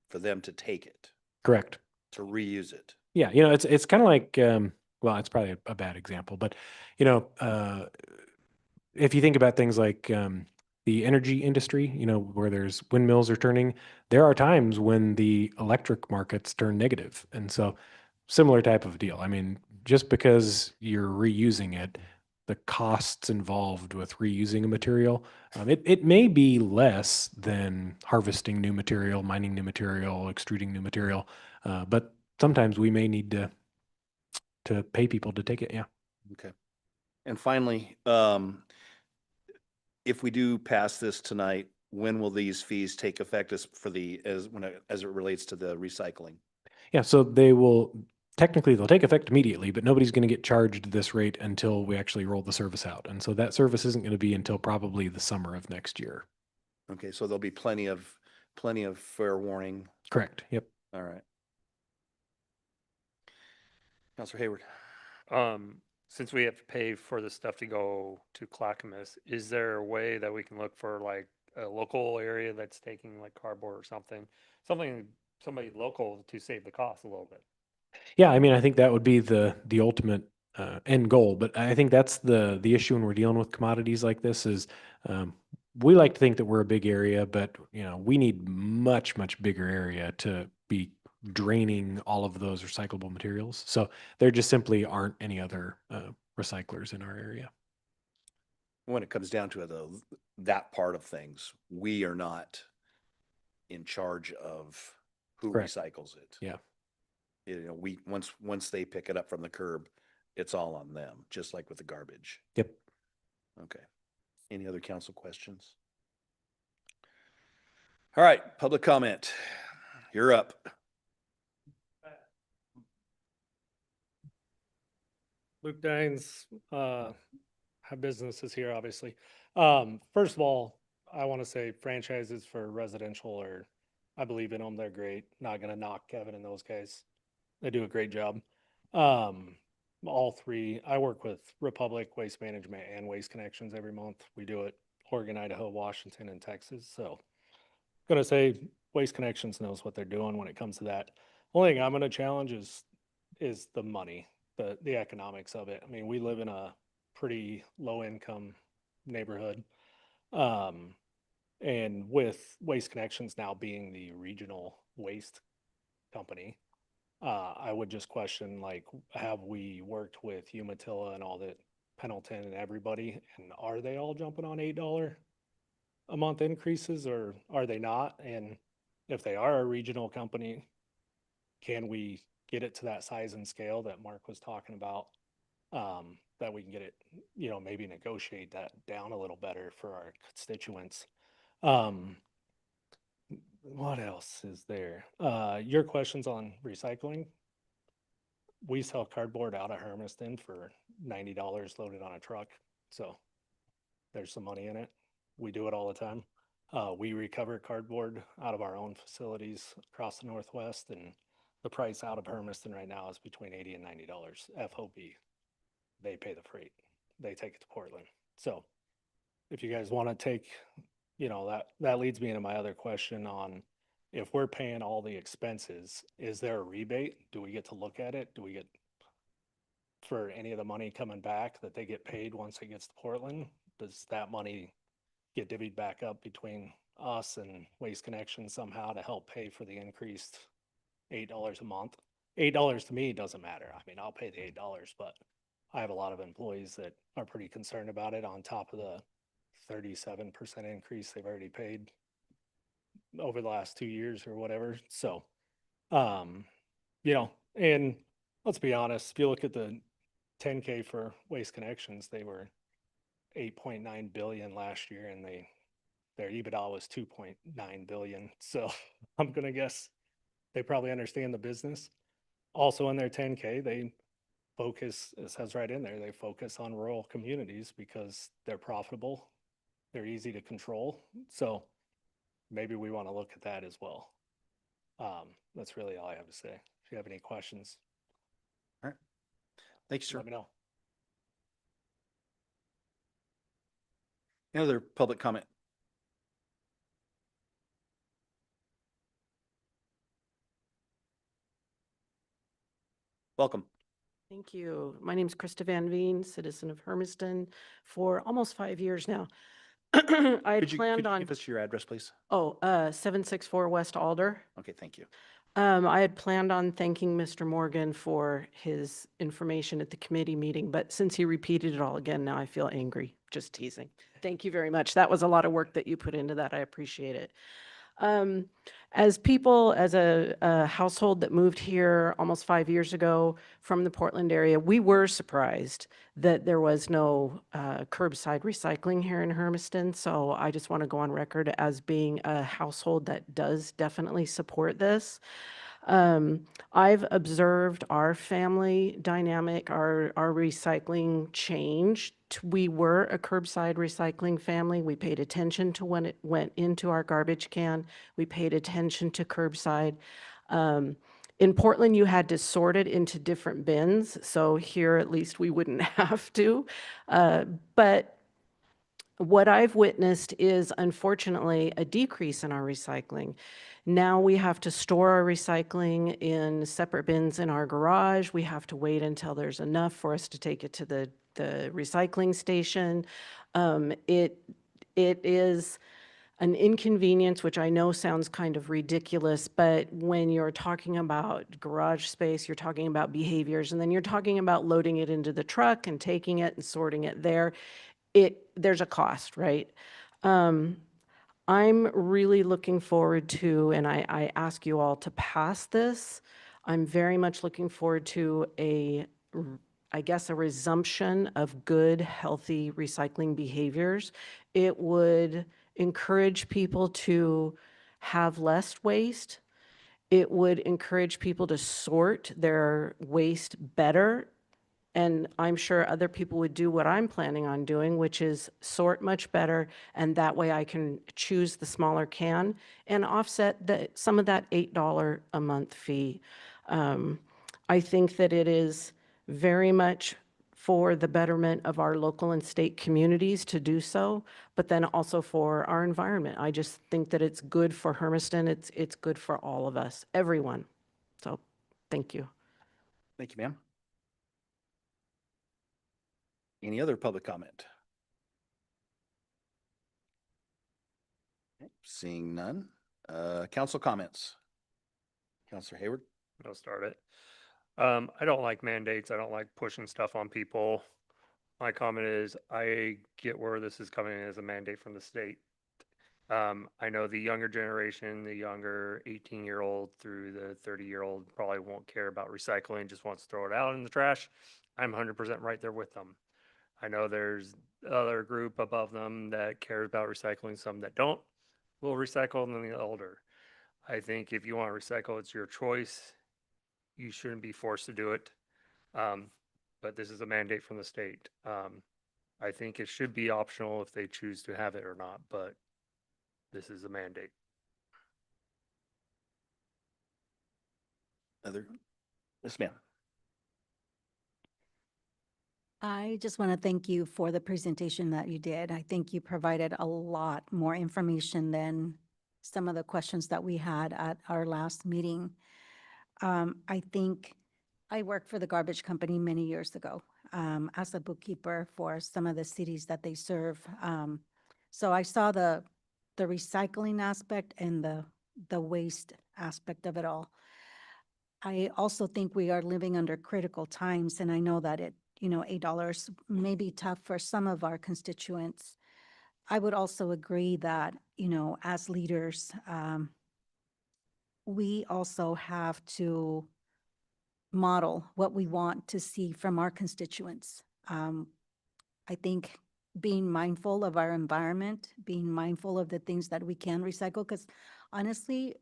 for them to take it,
Correct.
to reuse it.
Yeah, it's kind of like, well, it's probably a bad example, but if you think about things like the energy industry, where there's windmills are turning, there are times when the electric markets turn negative. And so similar type of deal. I mean, just because you're reusing it, the costs involved with reusing a material, it may be less than harvesting new material, mining new material, extruding new material, but sometimes we may need to pay people to take it. Yeah.
Okay. And finally, if we do pass this tonight, when will these fees take effect as it relates to the recycling?
Yeah. So technically they'll take effect immediately, but nobody's going to get charged this rate until we actually roll the service out. And so that service isn't going to be until probably the summer of next year.
Okay. So there'll be plenty of fair warning.
Correct. Yep.
All right. Counselor Hayward.
Since we have to pay for the stuff to go to Clackamas, is there a way that we can look for like a local area that's taking like cardboard or somebody local to save the cost a little bit?
Yeah, I mean, I think that would be the ultimate end goal. But I think that's the issue when we're dealing with commodities like this is we like to think that we're a big area, but we need much bigger area to be draining all of those recyclable materials. So there just simply aren't any other recyclers in our area.
When it comes down to it, though, that part of things, we are not in charge of who
Correct.
recycles it.
Yeah.
We once they pick it up from the curb, it's all on them, just like with the garbage.
Yep.
Okay. Any other council questions? All right, public comment. You're up.
Luke Dines, have businesses here, obviously. First of all, I want to say franchises for residential are, I believe in them. They're great. Not gonna knock Kevin and those guys. They do a great job. Um, all three, I work with Republic Waste Management and Waste Connections every month. We do it Oregon, Idaho, Washington, and Texas. So gonna say Waste Connections knows what they're doing when it comes to that. Only thing I'm gonna challenge is the money, the economics of it. I mean, we live in a pretty low income neighborhood. Um, and with Waste Connections now being the regional waste company, I would just question, like, have we worked with Umatilla and all that, Pendleton and everybody, and are they all jumping on $8 a month increases, or are they not? And if they are a regional company, can we get it to that size and scale that Mark was talking about? That we can get it, maybe negotiate that down a little better for our constituents. Um, what else is there? Your questions on recycling. We sell cardboard out of Hermiston for $90 loaded on a truck. So there's some money in it. We do it all the time. We recover cardboard out of our own facilities across the Northwest, and the price out of Hermiston right now is between $80 and $90 FOB. They pay the freight. They take it to Portland. So if you guys want to take, that leads me into my other question on, if we're paying all the expenses, is there a rebate? Do we get to look at it? Do we get, for any of the money coming back that they get paid once it gets to Portland? Does that money get divvied back up between us and Waste Connections somehow to help pay for the increased $8 a month? $8 to me doesn't matter. I mean, I'll pay the $8, but I have a lot of employees that are pretty concerned about it, on top of the 37% increase they've already paid over the last 2 years or whatever. So, and let's be honest, if you look at the 10K for Waste Connections, they were 8.9 billion last year, and their EBITDA was 2.9 billion. So I'm gonna guess they probably understand the business. Also in their 10K, they focus, it says right in there, they focus on rural communities because they're profitable, they're easy to control. So maybe we want to look at that as well. That's really all I have to say. If you have any questions,
Thank you, sir.
let me know.
Any other public comment? Welcome.
Thank you. My name is Krista Van Veen, citizen of Hermiston for almost 5 years now. I had
Could you
planned on,
give us your address, please?
764 West Alder.
Okay, thank you.
I had planned on thanking Mr. Morgan for his information at the committee meeting, but since he repeated it all again, now I feel angry. Just teasing. Thank you very much. That was a lot of work that you put into that. I appreciate it. As a household that moved here almost 5 years ago from the Portland area, we were surprised that there was no curbside recycling here in Hermiston. So I just want to go on record as being a household that does definitely support this. I've observed our family dynamic, our recycling change. We were a curbside recycling family. We paid attention to when it went into our garbage can. We paid attention to curbside. In Portland, you had to sort it into different bins. So here, at least, we wouldn't have to. But what I've witnessed is, unfortunately, a decrease in our recycling. Now we have to store our recycling in separate bins in our garage. We have to wait until there's enough for us to take it to the recycling station. It is an inconvenience, which I know sounds kind of ridiculous, but when you're talking about garage space, you're talking about behaviors, and then you're talking about loading it into the truck and taking it and sorting it there. There's a cost, right? I'm really looking forward to, and I ask you all to pass this. I'm very much looking forward to I guess, a resumption of good, healthy recycling behaviors. It would encourage people to have less waste. It would encourage people to sort their waste better. And I'm sure other people would do what I'm planning on doing, which is sort much better. And that way I can choose the smaller can and offset some of that $8 a month fee. I think that it is very much for the betterment of our local and state communities to do so, but then also for our environment. I just think that it's good for Hermiston. It's good for all of us, everyone. So, thank you.
Thank you, ma'am. Any other public comment? Okay, seeing none. Council comments. Counselor Hayward?
I'll start it. I don't like mandates. I don't like pushing stuff on people. My comment is I get where this is coming as a mandate from the state. I know the younger generation, the younger 18-year-old through the 30-year-old probably won't care about recycling, just wants to throw it out in the trash. I'm 100% right there with them. I know there's other group above them that cares about recycling, some that don't. Will recycle and then the older. I think if you want to recycle, it's your choice. You shouldn't be forced to do it. But this is a mandate from the state. I think it should be optional if they choose to have it or not, but this is a mandate.
Other? Yes, ma'am.
I just want to thank you for the presentation that you did. I think you provided a lot more information than some of the questions that we had at our last meeting. I think I worked for the garbage company many years ago as a bookkeeper for some of the cities that they serve. So I saw the recycling aspect and the waste aspect of it all. I also think we are living under critical times, and I know that $8 may be tough for some of our constituents. I would also agree that, as leaders, we also have to model what we want to see from our constituents. I think being mindful of our environment, being mindful of the things that we can recycle, because honestly,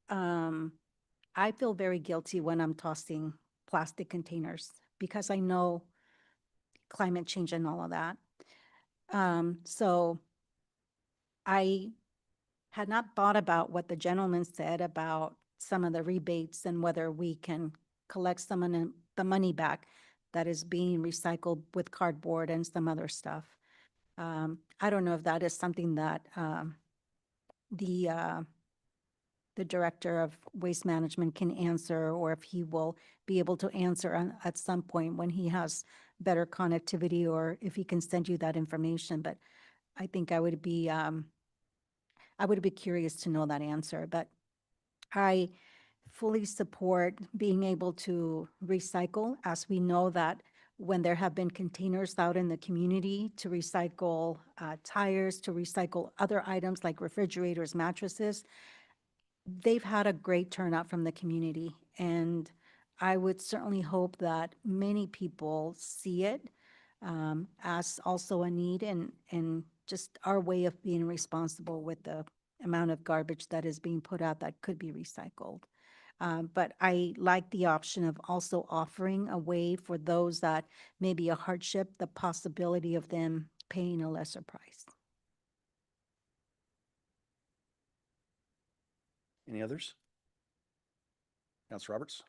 I feel very guilty when I'm tossing plastic containers because I know climate change and all of that. So I had not thought about what the gentleman said about some of the rebates and whether we can collect some of the money back that is being recycled with cardboard and some other stuff. I don't know if that is something that the director of waste management can answer, or if he will be able to answer at some point when he has better connectivity, or if he can send you that information. But I think I would be curious to know that answer. But I fully support being able to recycle, as we know that when there have been containers out in the community to recycle tires, to recycle other items like refrigerators, mattresses, they've had a great turnout from the community. And I would certainly hope that many people see it as also a need and just our way of being responsible with the amount of garbage that is being put out that could be recycled. But I like the option of also offering a way for those that may be a hardship, the possibility of them paying a lesser price.
Any others? Counselor Roberts?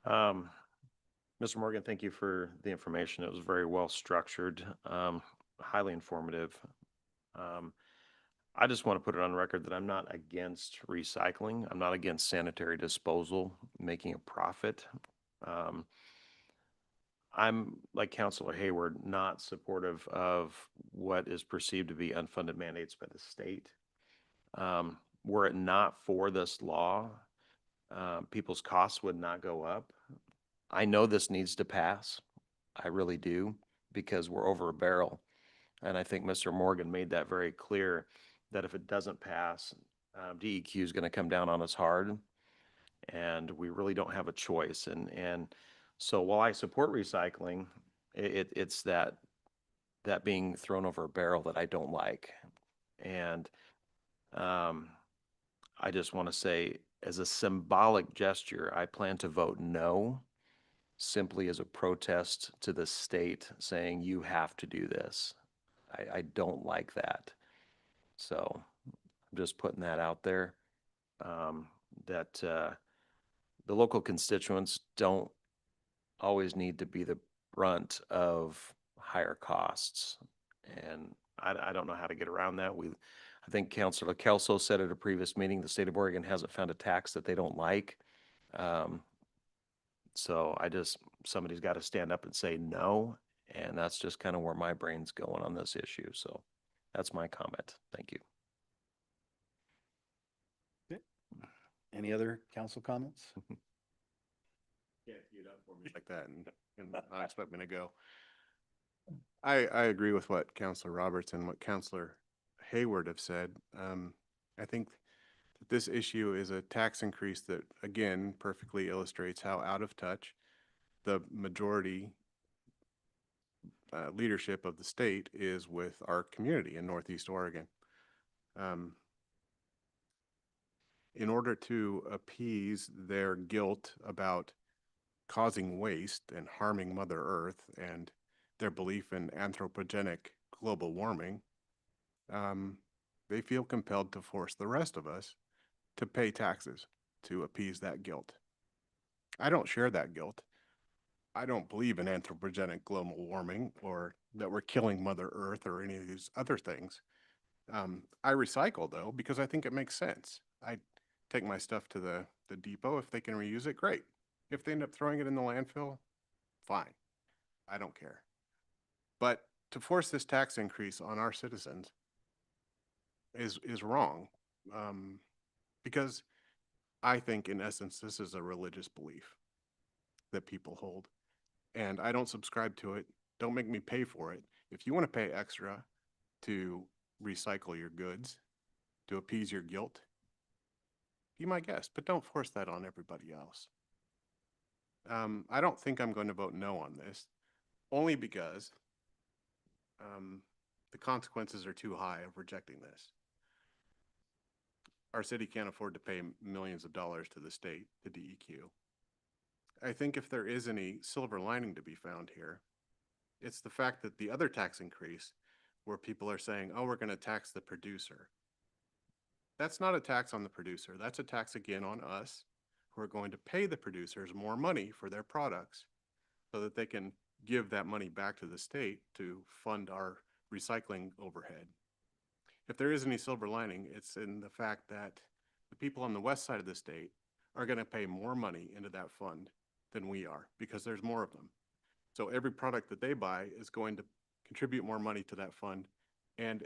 Mr. Morgan, thank you for the information. It was very well structured, highly informative. I just want to put it on record that I'm not against recycling. I'm not against sanitary disposal, making a profit. I'm, like Councilor Hayward, not supportive of what is perceived to be unfunded mandates by the state. Were it not for this law, people's costs would not go up. I know this needs to pass. I really do, because we're over a barrel. And I think Mr. Morgan made that very clear, that if it doesn't pass, DEQ is going to come down on us hard, and we really don't have a choice. And so while I support recycling, it's that being thrown over a barrel that I don't like. And I just want to say, as a symbolic gesture, I plan to vote no simply as a protest to the state saying, you have to do this. I don't like that. So I'm just putting that out there. That the local constituents don't always need to be the brunt of higher costs. And I don't know how to get around that. I think Councilor Kelso said at a previous meeting, the state of Oregon hasn't found a tax that they don't like. So somebody's got to stand up and say no. And that's just kind of where my brain's going on this issue. So that's my comment. Thank you.
Any other council comments?
Can't tee it up for me like that and not expect me to go. I agree with what Councilor Roberts and what Councilor Hayward have said. I think that this issue is a tax increase that, again, perfectly illustrates how out of touch the majority leadership of the state is with our community in Northeast Oregon. In order to appease their guilt about causing waste and harming Mother Earth and their belief in anthropogenic global warming, they feel compelled to force the rest of us to pay taxes to appease that guilt. I don't share that guilt. I don't believe in anthropogenic global warming or that we're killing Mother Earth or any of these other things. I recycle, though, because I think it makes sense. I take my stuff to the depot. If they can reuse it, great. If they end up throwing it in the landfill, fine. I don't care. But to force this tax increase on our citizens is wrong, because I think, in essence, this is a religious belief that people hold. And I don't subscribe to it. Don't make me pay for it. If you want to pay extra to recycle your goods, to appease your guilt, be my guest, but don't force that on everybody else. I don't think I'm going to vote no on this, only because the consequences are too high of rejecting this. Our city can't afford to pay millions of dollars to the state, the DEQ. I think if there is any silver lining to be found here, it's the fact that the other tax increase, where people are saying, oh, we're going to tax the producer. That's not a tax on the producer. That's a tax again on us, who are going to pay the producers more money for their products so that they can give that money back to the state to fund our recycling overhead. If there is any silver lining, it's in the fact that the people on the west side of the state are going to pay more money into that fund than we are because there's more of them. So every product that they buy is going to contribute more money to that fund, and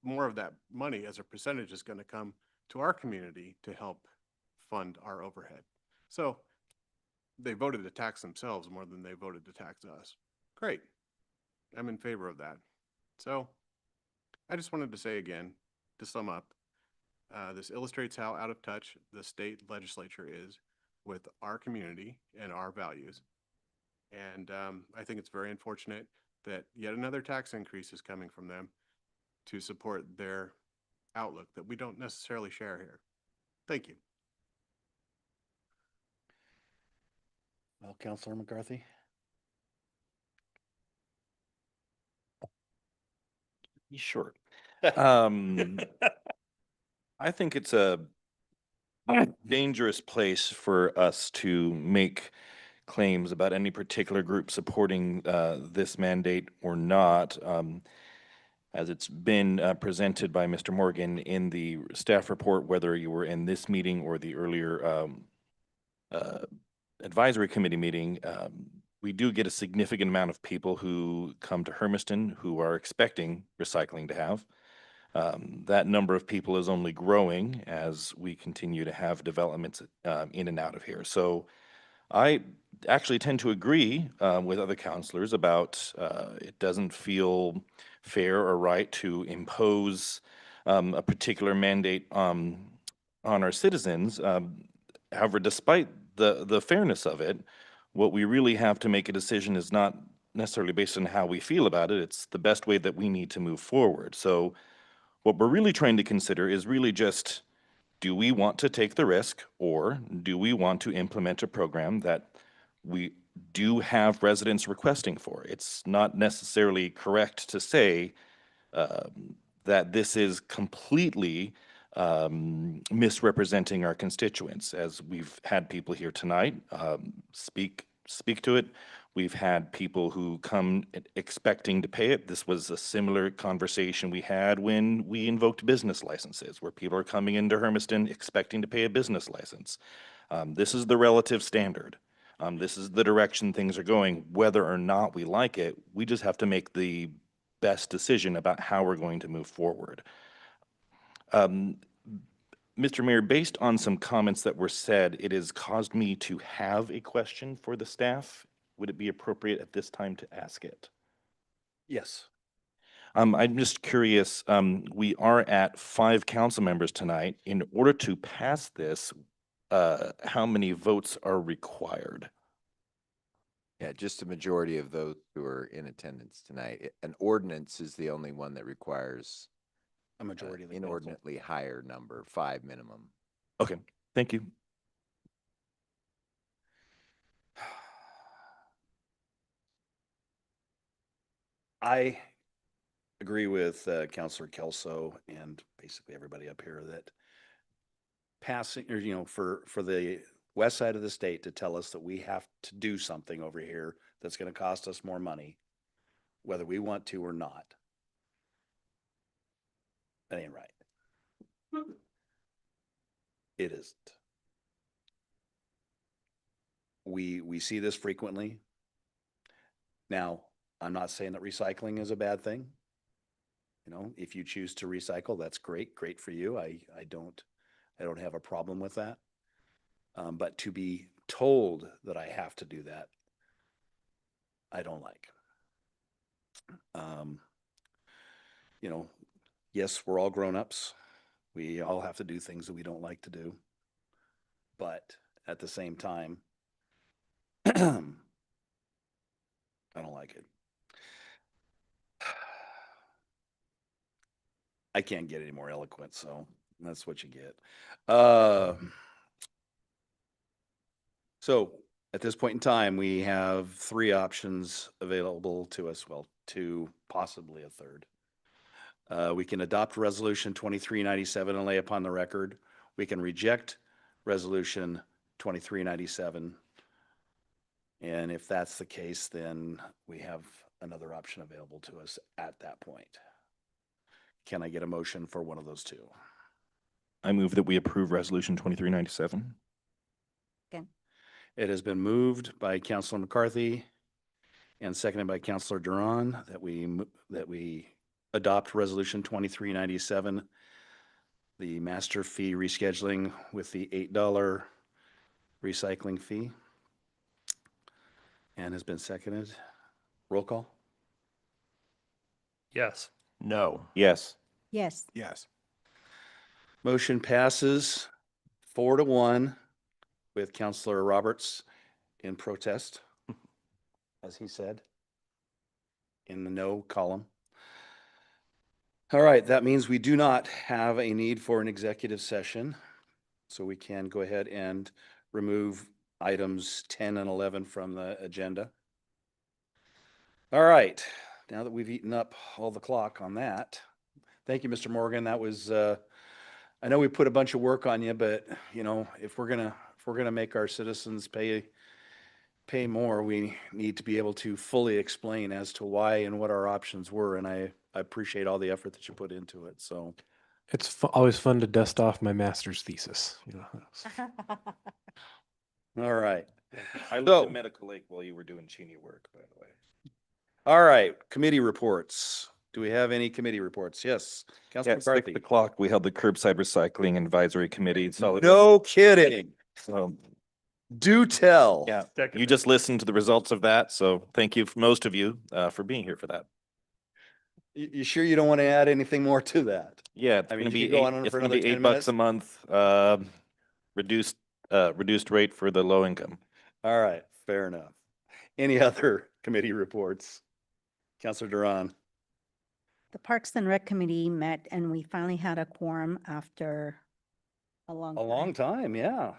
more of that money as a percentage is going to come to our community to help fund our overhead. So they voted to tax themselves more than they voted to tax us. Great. I'm in favor of that. So I just wanted to say again, to sum up, this illustrates how out of touch the state legislature is with our community and our values. And I think it's very unfortunate that yet another tax increase is coming from them to support their outlook that we don't necessarily share here. Thank you.
Well, Councilor McCarthy.
Sure. I think it's a dangerous place for us to make claims about any particular group supporting this mandate or not. As it's been presented by Mr. Morgan in the staff report, whether you were in this meeting or the earlier advisory committee meeting, we do get a significant amount of people who come to Hermiston who are expecting recycling to have. That number of people is only growing as we continue to have developments in and out of here. So I actually tend to agree with other counselors about it doesn't feel fair or right to impose a particular mandate on our citizens. However, despite the fairness of it, what we really have to make a decision is not necessarily based on how we feel about it. It's the best way that we need to move forward. So what we're really trying to consider is really just, do we want to take the risk, or do we want to implement a program that we do have residents requesting for. It's not necessarily correct to say that this is completely misrepresenting our constituents, as we've had people here tonight speak to it. We've had people who come expecting to pay it. This was a similar conversation we had when we invoked business licenses, where people are coming into Hermiston expecting to pay a business license. This is the relative standard. This is the direction things are going. Whether or not we like it, we just have to make the best decision about how we're going to move forward. Mr. Mayor, based on some comments that were said, it has caused me to have a question for the staff. Would it be appropriate at this time to ask it?
Yes.
I'm just curious, we are at 5 council members tonight. In order to pass this, how many votes are required?
Yeah, just a majority of those who are in attendance tonight. An ordinance is the only one that requires
A majority of the council.
inordinately higher number, 5 minimum.
Okay, thank you.
I agree with Counselor Kelso and basically everybody up here that passing, or, for the west side of the state to tell us that we have to do something over here that's going to cost us more money, whether we want to or not. That ain't right. It isn't. We see this frequently. Now, I'm not saying that recycling is a bad thing. If you choose to recycle, that's great for you. I don't have a problem with that. But to be told that I have to do that, I don't like. Yes, we're all grown-ups. We all have to do things that we don't like to do. But at the same time, I don't like it. I can't get any more eloquent, so that's what you get. So at this point in time, we have 3 options available to us. Well, 2, possibly a third. We can adopt Resolution 2397 and lay upon the record. We can reject Resolution 2397. And if that's the case, then we have another option available to us at that point. Can I get a motion for one of those 2?
I move that we approve Resolution 2397.
Again.
It has been moved by Councilor McCarthy and seconded by Councilor Duran that we adopt Resolution 2397, the master fee rescheduling with the $8 recycling fee, and has been seconded. Roll call.
Yes.
No.
Yes.
Yes.
Yes.
Motion passes 4-1 with Councilor Roberts in protest, as he said, in the no column. All right, that means we do not have a need for an executive session, so we can go ahead and remove items 10 and 11 from the agenda. All right, now that we've eaten up all the clock on that, thank you, Mr. Morgan. That was, I know we put a bunch of work on you, but if we're gonna make our citizens pay more, we need to be able to fully explain as to why and what our options were. And I appreciate all the effort that you put into it. So
It's always fun to dust off my master's thesis.
all right.
I looked
So-
at Medical Lake while you were doing Cheney work, by the way.
All right, committee reports. Do we have any committee reports? Yes, Councilor
Yeah, 6
McCarthy.
o'clock, we held the Curbside Recycling Advisory Committee. Solid.
No kidding.
So,
Do tell.
yeah,
Second.
you just listened to the results of that. So thank you, most of you, for being here for that.
You sure you don't want to add anything more to that?
Yeah, it's
I mean,
gonna
you
be
could go on
it's
for
gonna
another
be
10
$8
minutes.
a month, reduced rate for the low income.
All right, fair enough. Any other committee reports? Councilor Duran.
The Parks and Rec Committee met and we finally had a quorum after a long
A
time.
long time, yeah.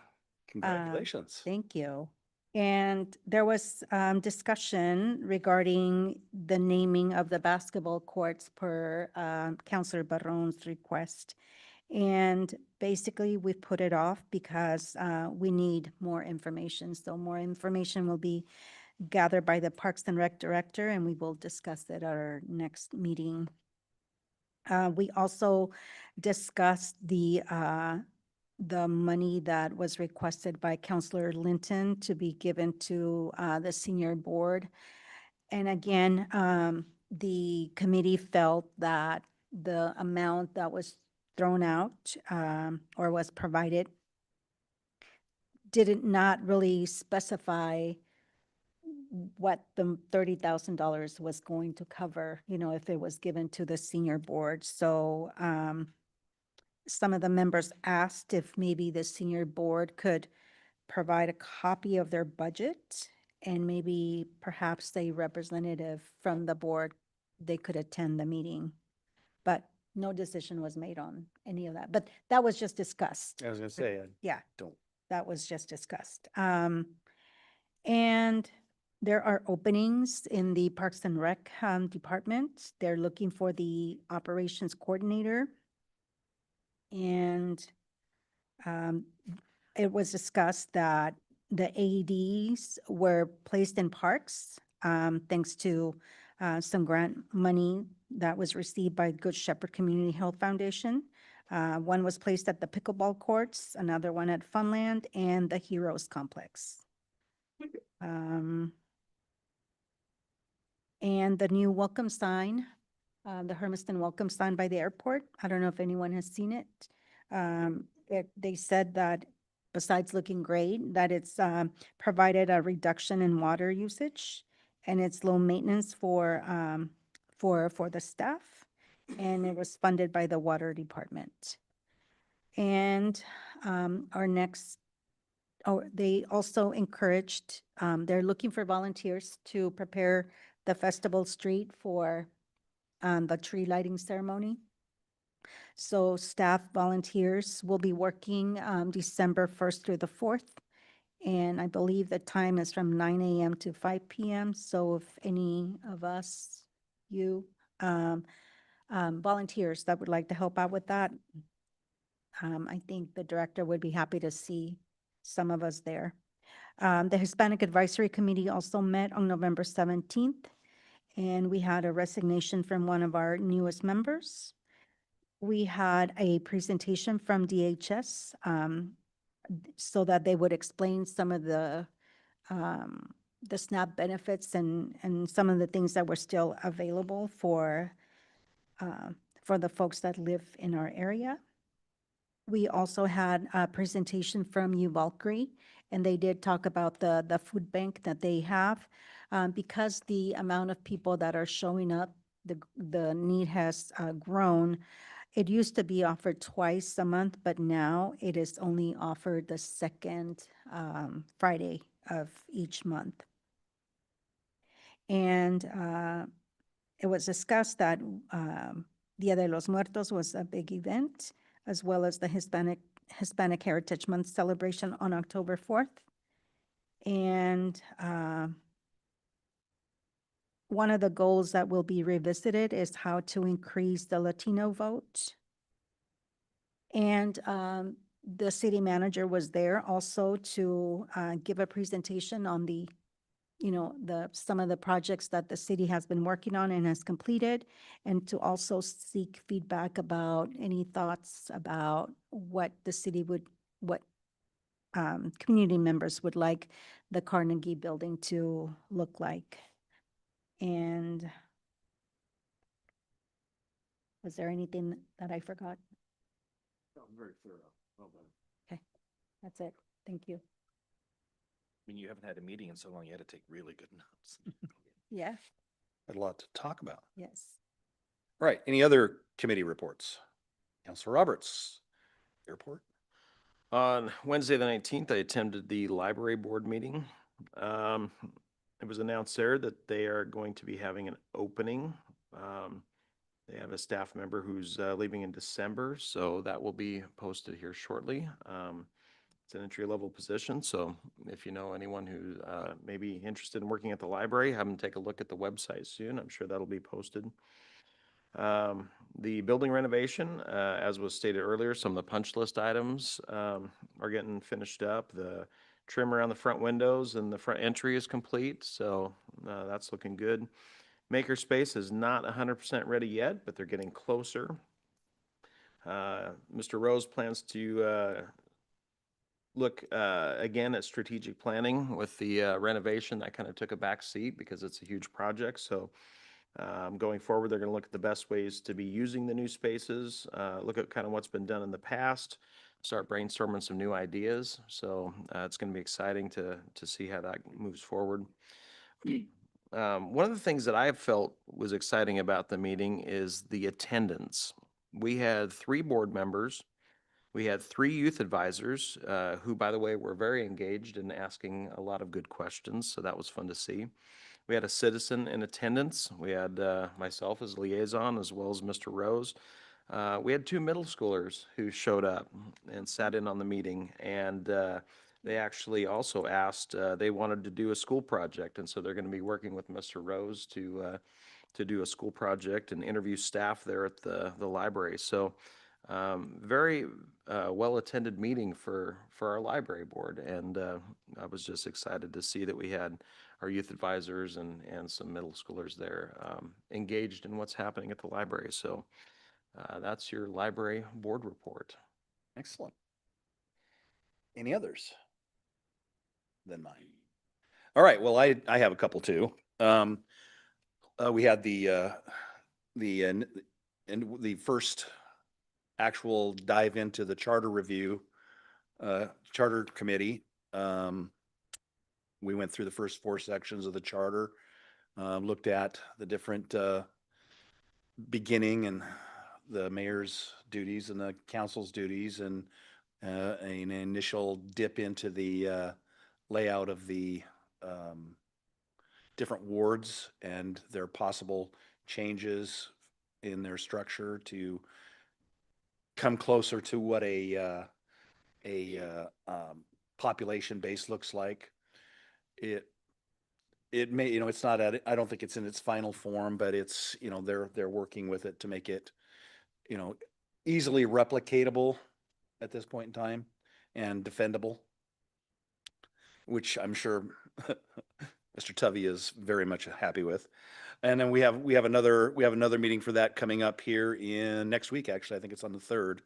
Congratulations.
Thank you. And there was discussion regarding the naming of the basketball courts per Counselor Barron's request. And basically, we put it off because we need more information. So more information will be gathered by the Parks and Rec Director, and we will discuss it at our next meeting. We also discussed the money that was requested by Counselor Linton to be given to the senior board. And again, the committee felt that the amount that was thrown out or was provided didn't not really specify what the $30,000 was going to cover, you know, if it was given to the senior board. So some of the members asked if maybe the senior board could provide a copy of their budget and maybe perhaps a representative from the board, they could attend the meeting. But no decision was made on any of that. But that was just discussed.
I was gonna say, I
Yeah,
don't,
that was just discussed. And there are openings in the Parks and Rec department. They're looking for the operations coordinator. And it was discussed that the AEDs were placed in parks thanks to some grant money that was received by Good Shepherd Community Health Foundation. One was placed at the pickleball courts, another one at Funland, and the Heroes Complex. And the new welcome sign, the Hermiston welcome sign by the airport. I don't know if anyone has seen it. They said that besides looking great, that it's provided a reduction in water usage, and it's low maintenance for the staff, and it was funded by the water department. And our next, they also encouraged, they're looking for volunteers to prepare the festival street for the tree lighting ceremony. So staff volunteers will be working December 1st through the 4th. And I believe the time is from 9 a.m. to 5 p.m. So if any of us, volunteers that would like to help out with that, I think the director would be happy to see some of us there. The Hispanic Advisory Committee also met on November 17th, and we had a resignation from one of our newest members. We had a presentation from DHS so that they would explain some of the SNAP benefits and some of the things that were still available for the folks that live in our area. We also had a presentation from Uvalkyrie, and they did talk about the food bank that they have. Because the amount of people that are showing up, the need has grown. It used to be offered twice a month, but now it is only offered the second Friday of each month. And it was discussed that Dia de los Muertos was a big event, as well as the Hispanic Heritage Month celebration on October 4th. And one of the goals that will be revisited is how to increase the Latino vote. And the city manager was there also to give a presentation on some of the projects that the city has been working on and has completed, and to also seek feedback about any thoughts about what the city what community members would like the Carnegie Building to look like. And was there anything that I forgot?
no, very thorough. Well done.
Okay, that's it. Thank you.
I mean, you haven't had a meeting in so long, you had to take really good notes.
Yeah,
Had a lot to talk about.
yes.
All right, any other committee reports? Councilor Roberts, airport.
On Wednesday, the 19th, I attended the library board meeting. It was announced there that they are going to be having an opening. They have a staff member who's leaving in December, so that will be posted here shortly. It's an entry-level position, so if you know anyone who may be interested in working at the library, have them take a look at the website soon. I'm sure that'll be posted. The building renovation, as was stated earlier, some of the punch list items are getting finished up. The trim around the front windows and the front entry is complete, so that's looking good. Makerspace is not 100% ready yet, but they're getting closer. Mr. Rose plans to look again at strategic planning with the renovation. That kind of took a back seat because it's a huge project. So going forward, they're going to look at the best ways to be using the new spaces, look at kind of what's been done in the past, start brainstorming some new ideas. So it's going to be exciting to see how that moves forward. One of the things that I felt was exciting about the meeting is the attendance. We had 3 board members. We had 3 youth advisors, who, by the way, were very engaged in asking a lot of good questions, so that was fun to see. We had a citizen in attendance. We had myself as liaison, as well as Mr. Rose. We had 2 middle schoolers who showed up and sat in on the meeting, and they actually also asked, they wanted to do a school project, and so they're going to be working with Mr. Rose to do a school project and interview staff there at the library. So very well-attended meeting for our library board, and I was just excited to see that we had our youth advisors and some middle schoolers there engaged in what's happening at the library. So that's your library board report.
Excellent. Any others than mine? All right, well, I have a couple too. We had and the first actual dive into the charter review, charter committee. We went through the first 4 sections of the charter, looked at the different beginning and the mayor's duties and the council's duties, and an initial dip into the layout of the different wards and their possible changes in their structure to come closer to what a population base looks like. It may, it's not I don't think it's in its final form, but it's, they're working with it to make it, easily replicatable at this point in time and defendable, which I'm sure Mr. Tuvey is very much happy with. And then we have another meeting for that coming up here in next week. Actually, I think it's on the 3rd.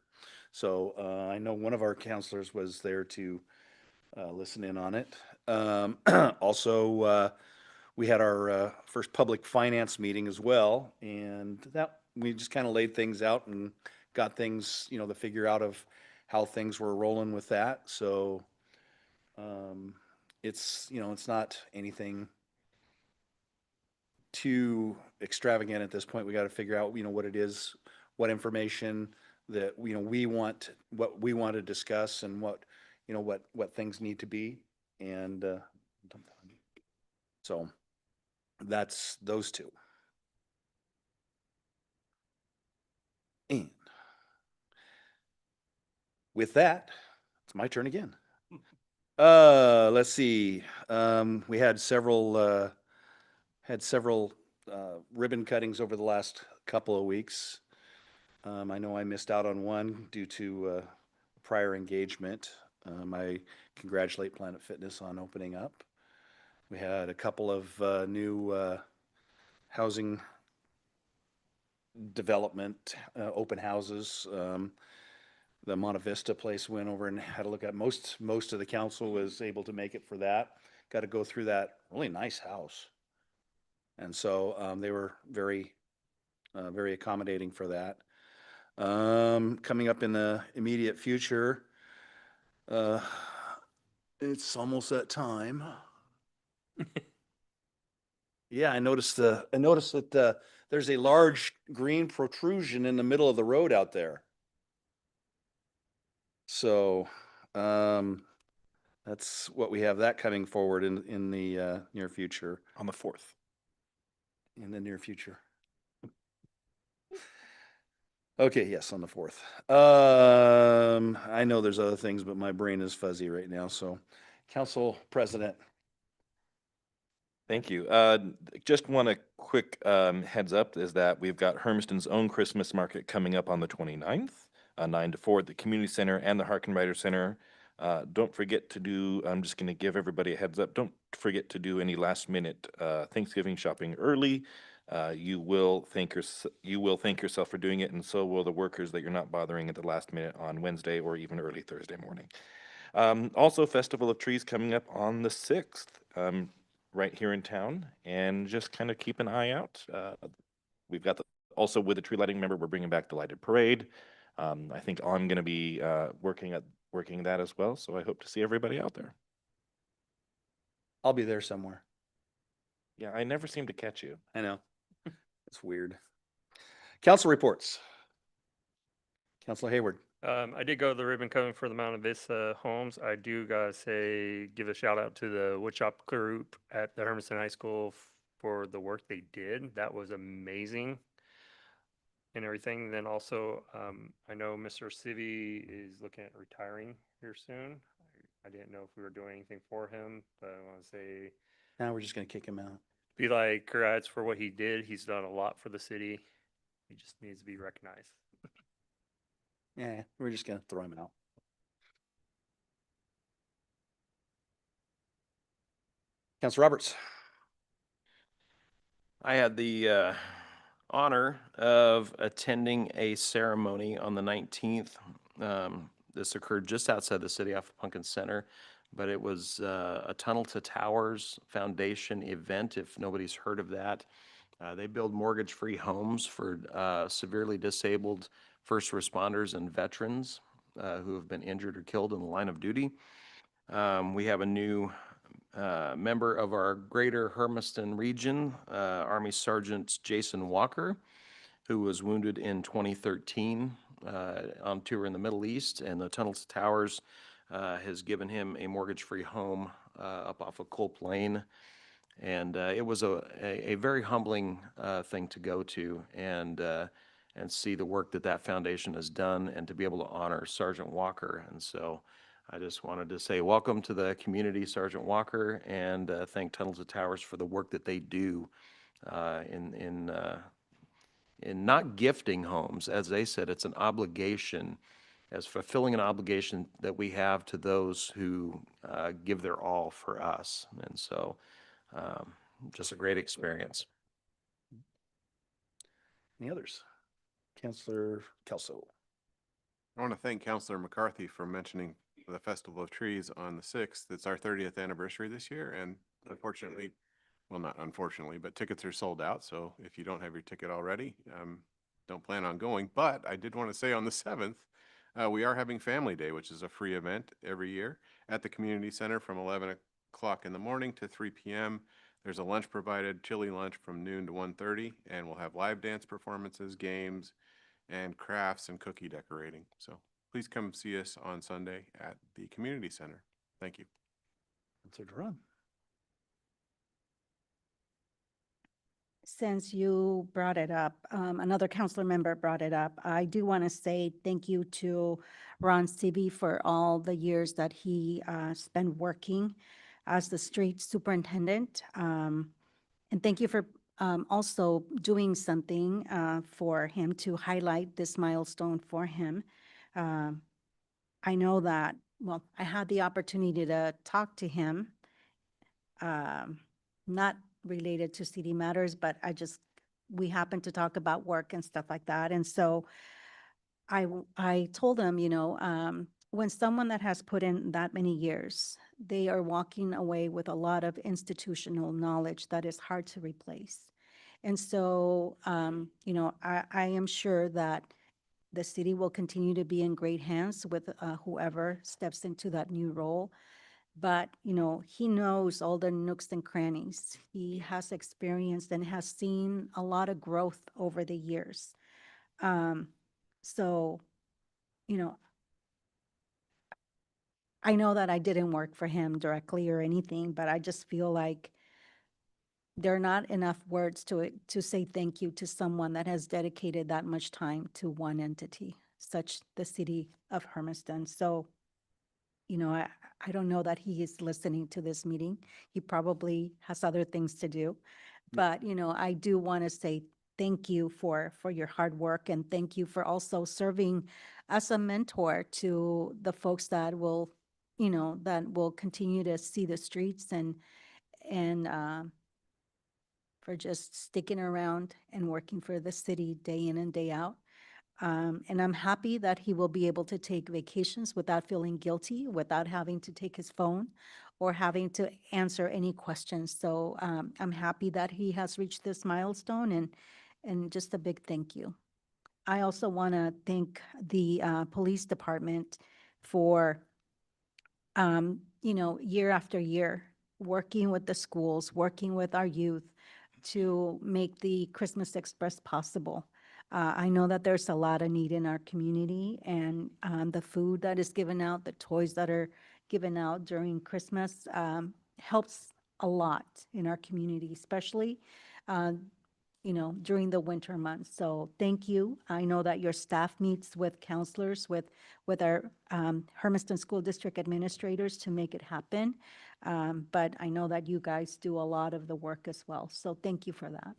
So I know one of our counselors was there to listen in on it. Also, we had our first public finance meeting as well, and that we just kind of laid things out and got things, the figure out of how things were rolling with that. So it's not anything too extravagant at this point. We got to figure out, what it is, what information that, we want to discuss, and what things need to be. And so that's those 2. And with that, it's my turn again. Let's see. We had several ribbon cuttings over the last couple of weeks. I know I missed out on one due to prior engagement. I congratulate Planet Fitness on opening up. We had a couple of new housing development open houses. The Monte Vista place went over and had a look at. Most of the council was able to make it for that. Got to go through that really nice house. And so they were very accommodating for that. Coming up in the immediate future, it's almost that time. Yeah, I noticed that there's a large green protrusion in the middle of the road out there. So that's what we have that coming forward in the near future.
On the 4th.
In the near future. Okay, yes, on the 4th. I know there's other things, but my brain is fuzzy right now, so Council President.
Thank you. Just want a quick heads up is that we've got Hermiston's own Christmas market coming up on the 29th, 9 to 4 at the Community Center and the Harkenrider Center. Don't forget to do, I'm just going to give everybody a heads up, don't forget to do any last minute Thanksgiving shopping early. You will thank yourself for doing it, and so will the workers that you're not bothering at the last minute on Wednesday or even early Thursday morning. Also, Festival of Trees coming up on the 6th, right here in town, and just kind of keep an eye out. We've got also with the tree lighting, remember, we're bringing back the lighted parade. I think I'm going to be working that as well, so I hope to see everybody out there.
I'll be there somewhere.
Yeah, I never seem to catch you.
I know. It's weird. Council reports. Councilor Hayward.
I did go to the ribbon cutting for the Mountain Vista homes. I do gotta say, give a shout out to the woodshop group at the Hermiston High School for the work they did. That was amazing and everything. Then also, I know Mr. Civi is looking at retiring here soon. I didn't know if we were doing anything for him, but I want to say,
Now we're just gonna kick him out.
be like, congrats for what he did. He's done a lot for the city. He just needs to be recognized.
Yeah, we're just gonna throw him out. Councilor Roberts.
I had the honor of attending a ceremony on the 19th. This occurred just outside the city off of Pumpkin Center, but it was a Tunnel to Towers Foundation event, if nobody's heard of that. They build mortgage-free homes for severely disabled first responders and veterans who have been injured or killed in the line of duty. We have a new member of our greater Hermiston region, Army Sergeant Jason Walker, who was wounded in 2013 on tour in the Middle East, and the Tunnels to Towers has given him a mortgage-free home up off of Culp Lane. And it was a very humbling thing to go to and see the work that that foundation has done and to be able to honor Sergeant Walker. And so I just wanted to say welcome to the community, Sergeant Walker, and thank Tunnels to Towers for the work that they do in not gifting homes. As they said, it's an obligation, as fulfilling an obligation that we have to those who give their all for us. And so just a great experience.
Any others? Councilor Kelso.
I want to thank Councilor McCarthy for mentioning the Festival of Trees on the 6th. It's our 30th anniversary this year, and unfortunately, well, not unfortunately, but tickets are sold out. So if you don't have your ticket already, don't plan on going. But I did want to say on the 7th, we are having Family Day, which is a free event every year at the community center from 11 o'clock in the morning to 3 p.m. There's a lunch provided, chili lunch from noon to 1:30, and we'll have live dance performances, games, and crafts and cookie decorating. So please come see us on Sunday at the community center. Thank you.
Councilor Duran.
Since you brought it up, another councilor member brought it up, I do want to say thank you to Ron Civi for all the years that he spent working as the street superintendent. And thank you for also doing something for him to highlight this milestone for him. I know that, well, I had the opportunity to talk to him, not related to city matters, but we happened to talk about work and stuff like that. And so I told him, when someone that has put in that many years, they are walking away with a lot of institutional knowledge that is hard to replace. And so, I am sure that the city will continue to be in great hands with whoever steps into that new role. But, he knows all the nooks and crannies. He has experienced and has seen a lot of growth over the years. So, I know that I didn't work for him directly or anything, but I just feel like there are not enough words to say thank you to someone that has dedicated that much time to one entity, such the city of Hermiston. So, you know, I don't know that he is listening to this meeting. He probably has other things to do. But, you know, I do want to say thank you for your hard work, and thank you for also serving as a mentor to the folks that will, you know, that will continue to see the streets, and for just sticking around and working for the city day in and day out. And I'm happy that he will be able to take vacations without feeling guilty, without having to take his phone or having to answer any questions. So I'm happy that he has reached this milestone, and just a big thank you. I also want to thank the police department for, you know, year after year, working with the schools, working with our youth to make the Christmas Express possible. I know that there's a lot of need in our community, and the food that is given out, the toys that are given out during Christmas helps a lot in our community, especially, you know, during the winter months. So thank you. I know that your staff meets with counselors, with our Hermiston School District administrators to make it happen. But I know that you guys do a lot of the work as well. So thank you for that.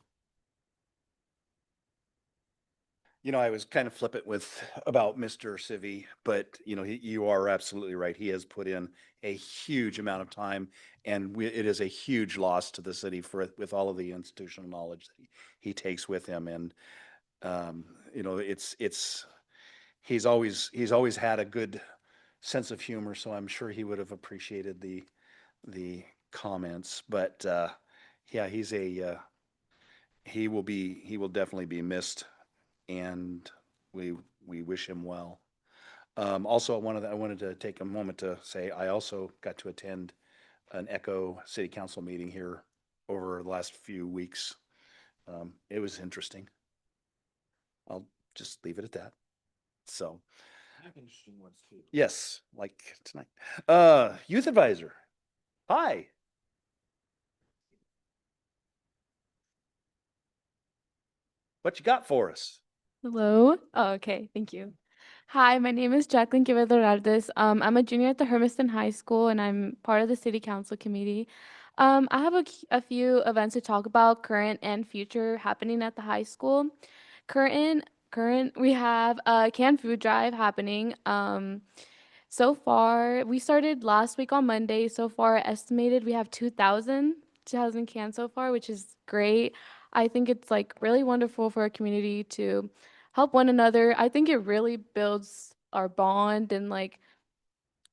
You know, I was kind of flippant about Mr. Civi, but you know, you are absolutely right. He has put in a huge amount of time, and it is a huge loss to the city with all of the institutional knowledge that he takes with him. And you know, he's always had a good sense of humor, so I'm sure he would have appreciated the comments. But yeah, he will definitely be missed, and we wish him well. Also, I wanted to take a moment to say I also got to attend an Echo City Council meeting here over the last few weeks. It was interesting. I'll just leave it at that. So,
I have interesting ones too.
yes, like tonight. Youth advisor. Hi. What you got for us?
Hello. Oh, okay. Thank you. Hi, my name is Jacqueline Quevedo. I'm a junior at the Hermiston High School, and I'm part of the City Council Committee. I have a few events to talk about, current and future, happening at the high school. Current, we have a canned food drive happening. So far, we started last week on Monday. So far, estimated we have 2,000 cans so far, which is great. I think it's like really wonderful for our community to help one another. I think it really builds our bond, and like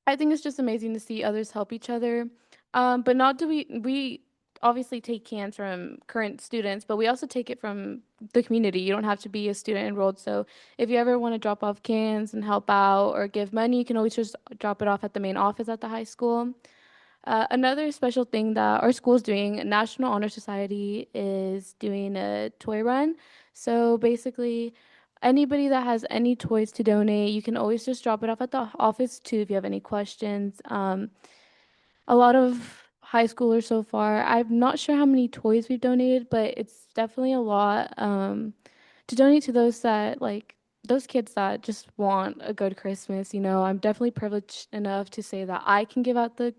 I think it's just amazing to see others help each other. But not do we obviously take cans from current students, but we also take it from the community. You don't have to be a student enrolled. So if you ever want to drop off cans and help out or give money, you can always just drop it off at the main office at the high school. Another special thing that our school is doing, National Honor Society is doing a toy run. So basically, anybody that has any toys to donate, you can always just drop it off at the office too if you have any questions. A lot of high schoolers so far. I'm not sure how many toys we've donated, but it's definitely a lot to donate to those that like those kids that just want a good Christmas. You know, I'm definitely privileged enough to say that I can give out the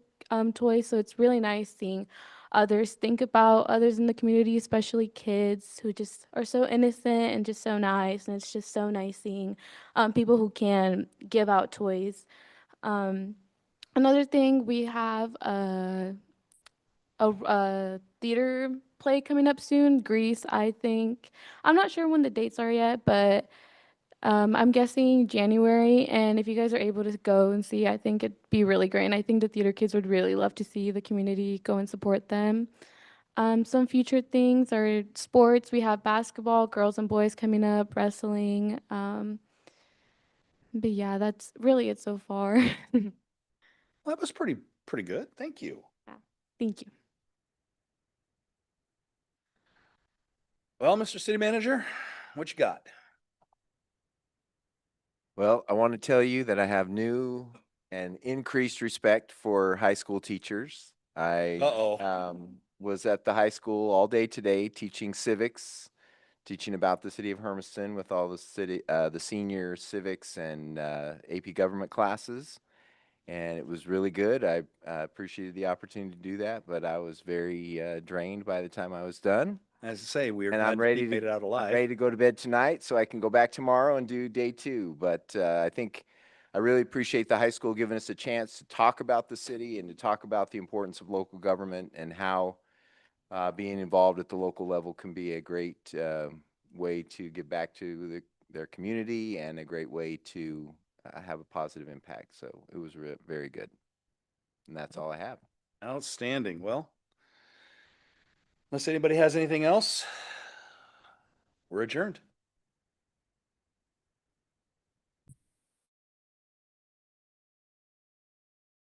toys, so it's really nice seeing others think about others in the community, especially kids who just are so innocent and just so nice. And it's just so nice seeing people who can give out toys. Um, Another thing, we have a theater play coming up soon, Grease, I think. I'm not sure when the dates are yet, but I'm guessing January. And if you guys are able to go and see, I think it'd be really great. And I think the theater kids would really love to see the community go and support them. Some future things are sports. We have basketball, girls and boys coming up, wrestling. But yeah, that's really it so far.
Well, that was pretty good. Thank you.
Yeah, thank you.
Well, Mr. City Manager, what you got?
Well, I want to tell you that I have new and increased respect for high school teachers.
Uh-oh.
was at the high school all day today, teaching civics, teaching about the city of Hermiston with all the senior civics and AP government classes. And it was really good. I appreciated the opportunity to do that, but I was very drained by the time I was done.
As I say, we are
And
glad
I'm
that
ready
you made
to,
it out
I'm
alive.
ready to go to bed tonight so I can go back tomorrow and do day 2. But I think I really appreciate the high school giving us a chance to talk about the city and to talk about the importance of local government and how being involved at the local level can be a great way to give back to their community and a great way to have a positive impact. So it was very good. And that's all I have.
Outstanding. Well, unless anybody has anything else, we're adjourned.